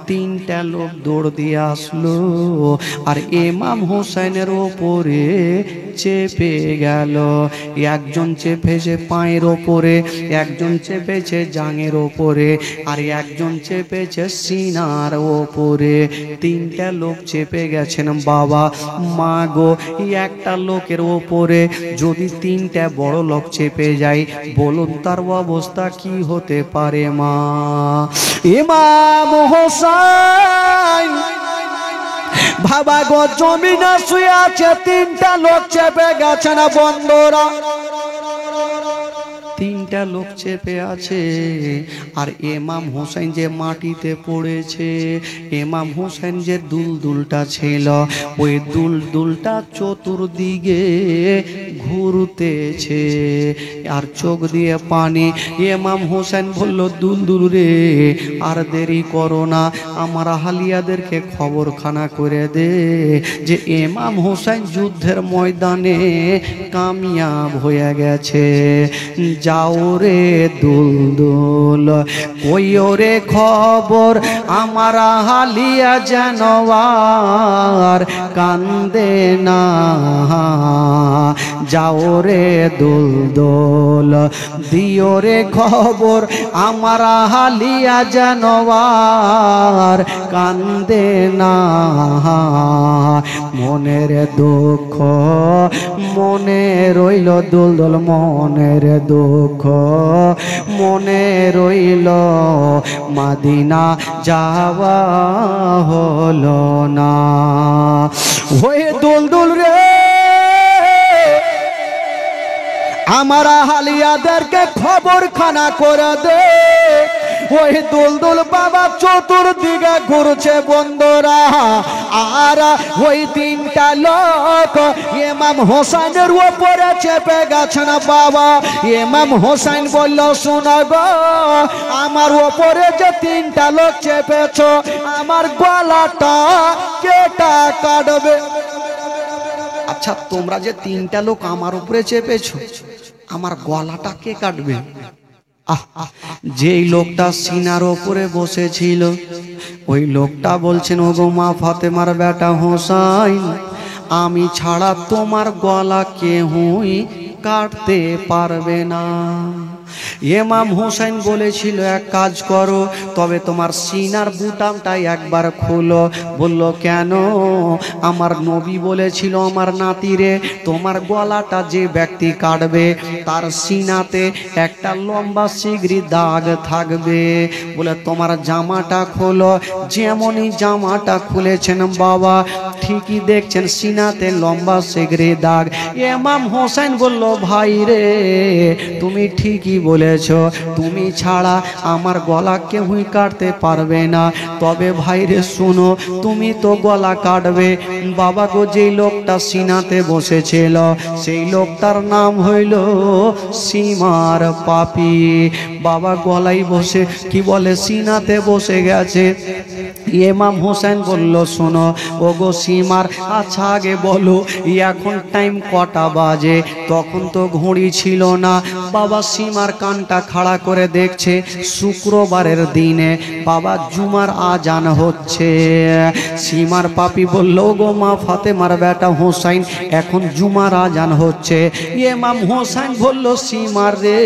তিনটা লোক দৌড় দিয়ে আসলো, আর ইমাম হোসেনের ওপরে চেপে গেল। একজন চেপেছে পায়ের ওপরে, একজন চেপেছে জাঙের ওপরে, আর একজন চেপেছে সিনার ওপরে। তিনটা লোক চেপে গেছেন বাবা। মা গো, একটা লোকের ওপরে যদি তিনটা বড় লোক চেপে যায়, বলুন তার অবস্থা কি হতে পারে মা? ইমাম হোসেন বাবা গো জমিনে শুয়ে আছে, তিনটা লোক চেপে গেছে না বন্ধুরা, তিনটা লোক চেপে আছে। আর ইমাম হোসেন যে মাটিতে পড়েছে, ইমাম হোসেন যে দুলদুলটা ছিল, ওই দুলদুলটা চতুর্দিকে ঘুরতেছে আর চোখ দিয়ে পানি। ইমাম হোসেন বলল দুলদুল রে, আর দেরি করো না, আমার আহলিয়াদেরকে খবরখানা করে দে যে ইমাম হোসেন যুদ্ধের ময়দানে কামিয়াব হয়ে গেছে। যাও রে দুলদুল, কইও রে খবর আমার আহলিয়া যেন আর কান্দে না। যাও রে দুলদুল, দিও রে খবর আমার আহলিয়া যেন আর কান্দে না। মনের দুঃখ মনে রইল দুলদুল, মনের দুঃখ মনে রইল, মদিনা যাওয়া হলো না। ওহে দুলদুল রে, আমার আহলিয়াদেরকে খবরখানা করে দে। ওই দুলদুল বাবা চতুর্দিকে ঘুরছে বন্ধুরা, আর ওই তিনটা লোক ইমাম হোসেনের উপরে চেপে গেছে না বাবা। ইমাম হোসেন বলল শোনো গো, আমার উপরে যে তিনটা লোক চেপেছ, আমার গলাটা কেটা কাটবে। আচ্ছা, তোমরা যে তিনটা লোক আমার উপরে চেপেছ, আমার গলাটা কে কাটবে? যেই লোকটা সিনার ওপরে বসেছিল, ওই লোকটা বলছেন ওগো মা ফাতেমার বেটা হোসেন, আমি ছাড়া তোমার গলা কেউই কাটতে পারবে না। ইমাম হোসেন বলেছিল এক কাজ করো, তবে তোমার সিনার বুটামটাই একবার খোলো। বলল কেন? আমার নবী বলেছিল আমার নাতিরে, তোমার গলাটা যে ব্যক্তি কাটবে তার সিনাতে একটা লম্বা শিগরি দাগ থাকবে। বলে তোমার জামাটা খোলো। যেমনই জামাটা খুলেছেন বাবা, ঠিকই দেখছেন সিনাতে লম্বা শিগরি দাগ। ইমাম হোসেন বলল ভাই রে, তুমি ঠিকই বলেছ, তুমি ছাড়া আমার গলা কেউই কাটতে পারবে না। তবে ভাইরে শোনো, তুমি তো গলা কাটবে। বাবা গো, যেই লোকটা সিনাতে বসেছিল সেই লোকটার নাম হইল সীমার পাপি। বাবা গলাই বসে কি বলে সিনাতে বসে গেছে। ইমাম হোসেন বলল শোনো ও গো সীমার, আচ্ছা আগে বলো এখন টাইম কটা বাজে? তখন তো ঘড়ি ছিল না। বাবা সীমার কানটা খাড়া করে দেখছে শুক্রবারের দিনে বাবা জুমার আজান হচ্ছে। সীমার পাপি বলল গো মা ফাতেমার বেটা হোসাইন, এখন জুমার আজান হচ্ছে। ইমাম হোসেন বলল সীমার রে,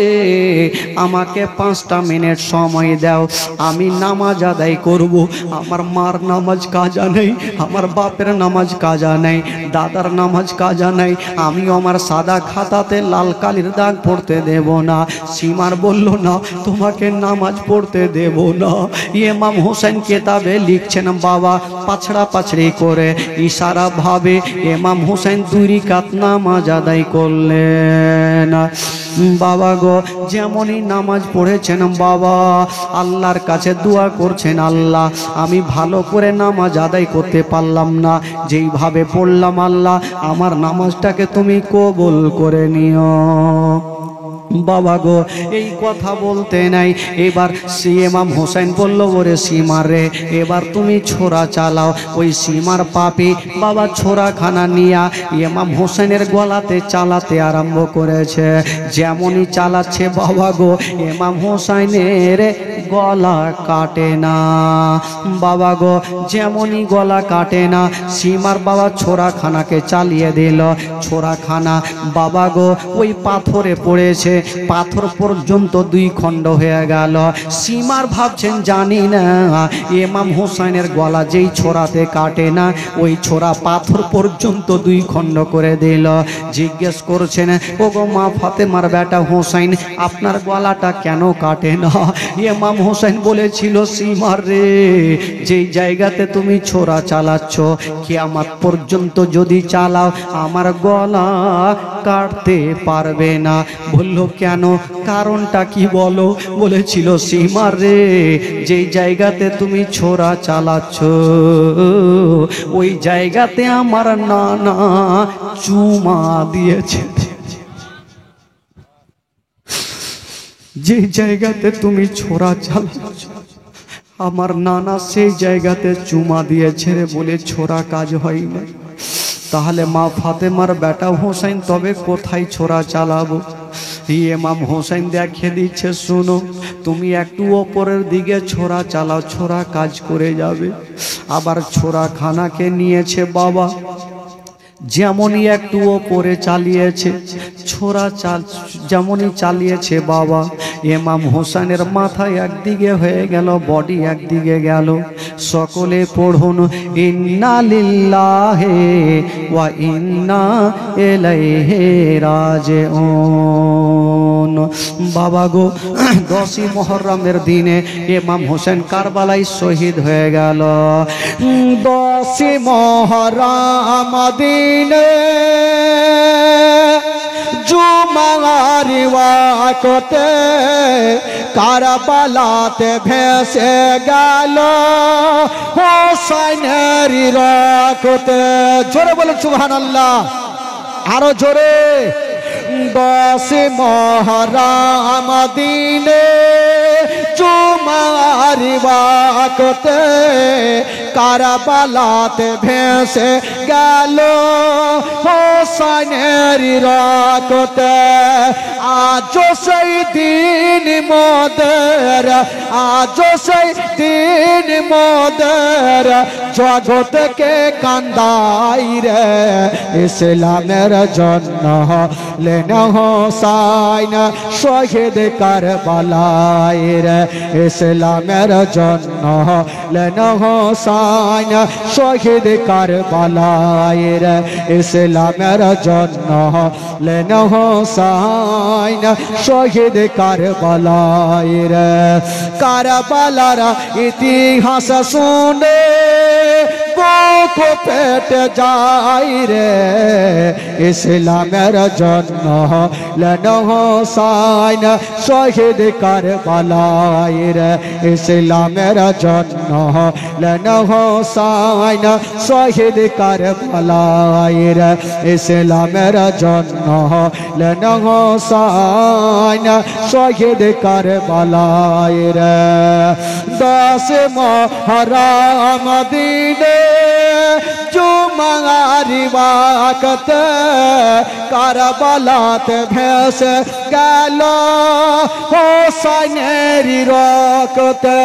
আমাকে 5টা মিনিট সময় দাও, আমি নামাজ আদায় করব। আমার মার নামাজ কাজা নেই, আমার বাপের নামাজ কাজা নেই, দাদার নামাজ কাজা নেই, আমি আমার সাদা খাতাতে লাল কালির দাগ পড়তে দেব না। সীমার বলল না, তোমাকে নামাজ পড়তে দেব না। ইমাম হোসেন কেতাবে লিখছেন বাবা পাছড়া পাছড়ি করে ইশারা ভাবে ইমাম হোসেন 2 রাকাত নামাজ আদায় করলেন। বাবা গো, যেমনই নামাজ পড়েছেন বাবা আল্লাহর কাছে দোয়া করছেন, আল্লাহ আমি ভালো করে নামাজ আদায় করতে পারলাম না, যেইভাবে পড়লাম আল্লাহ আমার নামাজটাকে তুমি কবুল করে নিও। বাবা গো, এই কথা বলতে নাই। এবার ইমাম হোসেন বলল ওরে সীমার রে, এবার তুমি ছোরা চালাও। ওই সীমার পাপি বাবা ছোরাখানা নিয়া ইমাম হোসেনের গলাতে চালাতে আরম্ভ করেছে। যেমনই চালাচ্ছে বাবা গো, ইমাম হোসেনের গলা কাটে না। বাবা গো, যেমনই গলা কাটে না, সীমার বাবা ছোরাখানাকে চালিয়ে দিল। ছোরাখানা বাবা গো ওই পাথরে পড়েছে, পাথর পর্যন্ত 2 খণ্ড হয়ে গেল। সীমার ভাবছেন জানি না ইমাম হোসেনের গলা যেই ছোরাতে কাটে না, ওই ছোরা পাথর পর্যন্ত 2 খণ্ড করে দিল। জিজ্ঞেস করছেন ও গো মা ফাতেমার বেটা হোসেন, আপনার গলাটা কেন কাটে না? ইমাম হোসেন বলেছিল সীমার রে, যেই জায়গাতে তুমি ছোরা চালাচ্ছ কিয়ামত পর্যন্ত যদি চালাও আমার গলা কাটতে পারবে না। বলল কেন? কারণটা কি বলো? বলেছিল সীমার রে, যেই জায়গাতে তুমি ছোরা চালাচ্ছ ওই জায়গাতে আমার নানা চুমা দিয়েছে। যে জায়গাতে তুমি ছোরা চালাচ্ছ আমার নানা সেই জায়গাতে চুমা দিয়েছে রে, বলে ছোরা কাজ হয় না। তাহলে মা ফাতেমার বেটা হোসেন তবে কোথায় ছোরা চালাবো? ইমাম হোসেন দেখে দিচ্ছে শোনো, তুমি একটু ওপরের দিকে ছোরা চালাও, ছোরা কাজ করে যাবে। আবার ছোরা খানাকে নিয়েছে বাবা, যেমনই একটু ওপরে চালিয়েছে ছোরা যেমনই চালিয়েছে বাবা, ইমাম হোসেনের মাথায় একদিকে হয়ে গেল, বডি একদিকে গেল। সকলে পড়ুন ইন্না লিল্লাহি ওয়া ইন্না ইলাইহি রাজিউন। বাবা গো, 10ই মুহররমের দিনে ইমাম হোসেন কারবালায় শহীদ হয়ে গেল। 10ই মুহররম দিনে জুমার ওয়াক্তে কারবালাতে ভেসে গেল হোসেনের রক্তে। জোরে বলেন সুবহানাল্লাহ, আরো জোরে। 10ই মুহররম দিনে জুমার ওয়াক্তে কারবালাতে ভেসে গেল হোসেনের রক্তে। আজও সেই দিন মোদের, আজও সেই দিন মোদের জগৎকে কান্দাই রে। ইসলামের জন্য হলেন হোসেন শহীদ কারবালায় রে। ইসলামের জন্য হলেন হোসেন শহীদ কারবালায় রে। ইসলামের জন্য হলেন হোসেন শহীদ কারবালায় রে। কারবালার ইতিহাস শুনে বুক ফেটে যায় রে। ইসলামের জন্য হলেন হোসেন শহীদ কারবালায় রে। ইসলামের জন্য হলেন হোসেন শহীদ কারবালায় রে। ইসলামের জন্য হলেন হোসেন শহীদ কারবালায় রে। 10 মুহররম দিনে জুমার ওয়াক্ত কারবালাতে ভেসে গেল হোসেনের রক্তে।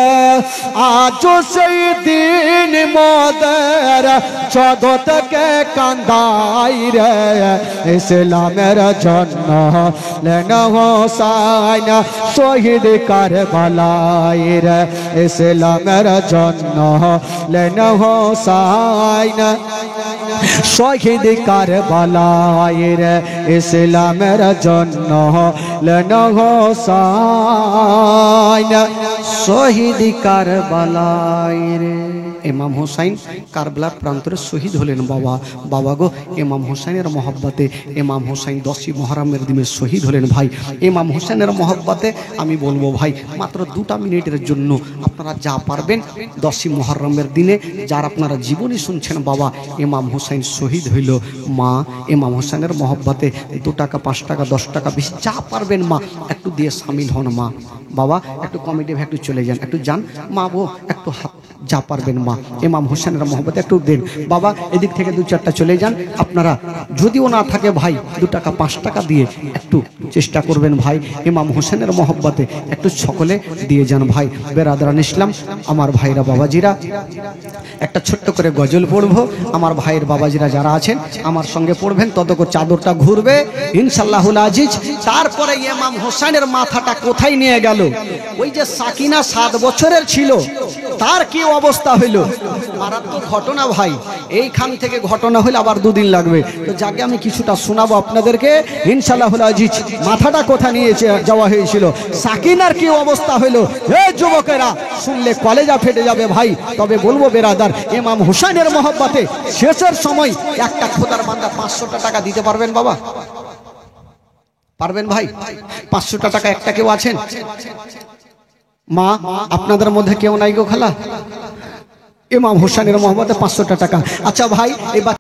আজও সেই দিন মোদের জগৎকে কান্দাই রে। ইসলামের জন্য হলেন হোসেন শহীদ কারবালায় রে। ইসলামের জন্য হলেন হোসেন শহীদ কারবালায় রে। ইসলামের জন্য হলেন হোসেন শহীদ কারবালায় রে। ইমাম হোসেন কারবালার প্রান্তরে শহীদ হলেন। বাবা গো, ইমাম হোসেনের মহব্বতে ইমাম হোসেন 10ই মুহররমের দিনে শহীদ হলেন। ভাই, ইমাম হোসেনের মহব্বতে আমি বলবো ভাই, মাত্র 2টা মিনিটের জন্য আপনারা যা পারবেন 10ই মুহররমের দিনে যার আপনারা জীবনী শুনছেন, বাবা ইমাম হোসেন শহীদ হইল। মা, ইমাম হোসেনের মহব্বতে 2 টাকা 5 টাকা 10 টাকা বেশি যা পারবেন মা একটু দিয়ে সামিল হন। মা, বাবা একটু কমিটি ভাই একটু চলে যান, একটু যান মা, বো একটু হাত যা পারবেন মা ইমাম হোসেনের মহব্বতে একটু দেন। বাবা এদিক থেকে 2-4টা চলে যান। আপনারা যদিও না থাকে ভাই 2 টাকা 5 টাকা দিয়ে একটু চেষ্টা করবেন ভাই ইমাম হোসেনের মহব্বতে একটু সকলে দিয়ে যান। ভাই বেরাদারান ইসলাম, আমার ভাইরা বাবাজিরা, একটা ছোট্ট করে গজল পড়বো। আমার ভাইয়ের বাবাজিরা যারা আছেন আমার সঙ্গে পড়বেন, ততক্ষণ চাদরটা ঘুরবে ইনশাআল্লাহুল আজিজ। তারপরে ইমাম হোসেনের মাথাটা কোথায় নিয়ে গেল? ওই যে সাকিনা 7 বছরের ছিল, তার কি অবস্থা হইল? মারাত্মক ঘটনা ভাই। এইখান থেকে ঘটনা হলে আবার 2 দিন লাগবে, তো যাকে আমি কিছুটা শোনাবো আপনাদেরকে ইনশাআল্লাহুল আজিজ। মাথাটা কোথা নিয়ে যাওয়া হয়েছিল, সাকিনার কি অবস্থা হইল, এই যুবকেরা শুনলে কলেজা ফেটে যাবে ভাই। তবে বলবো বেরাদার, ইমাম হোসেনের মহব্বতে শেষের সময় একটা খোদার বান্দা 500টা টাকা দিতে পারবেন? বাবা পারবেন ভাই? 500টা টাকা একটা কেউ আছেন? মা, আপনাদের মধ্যে কেউ নাই গো খালা? ইমাম হোসেনের মহব্বতে 500টা টাকা। আচ্ছা ভাই, এবার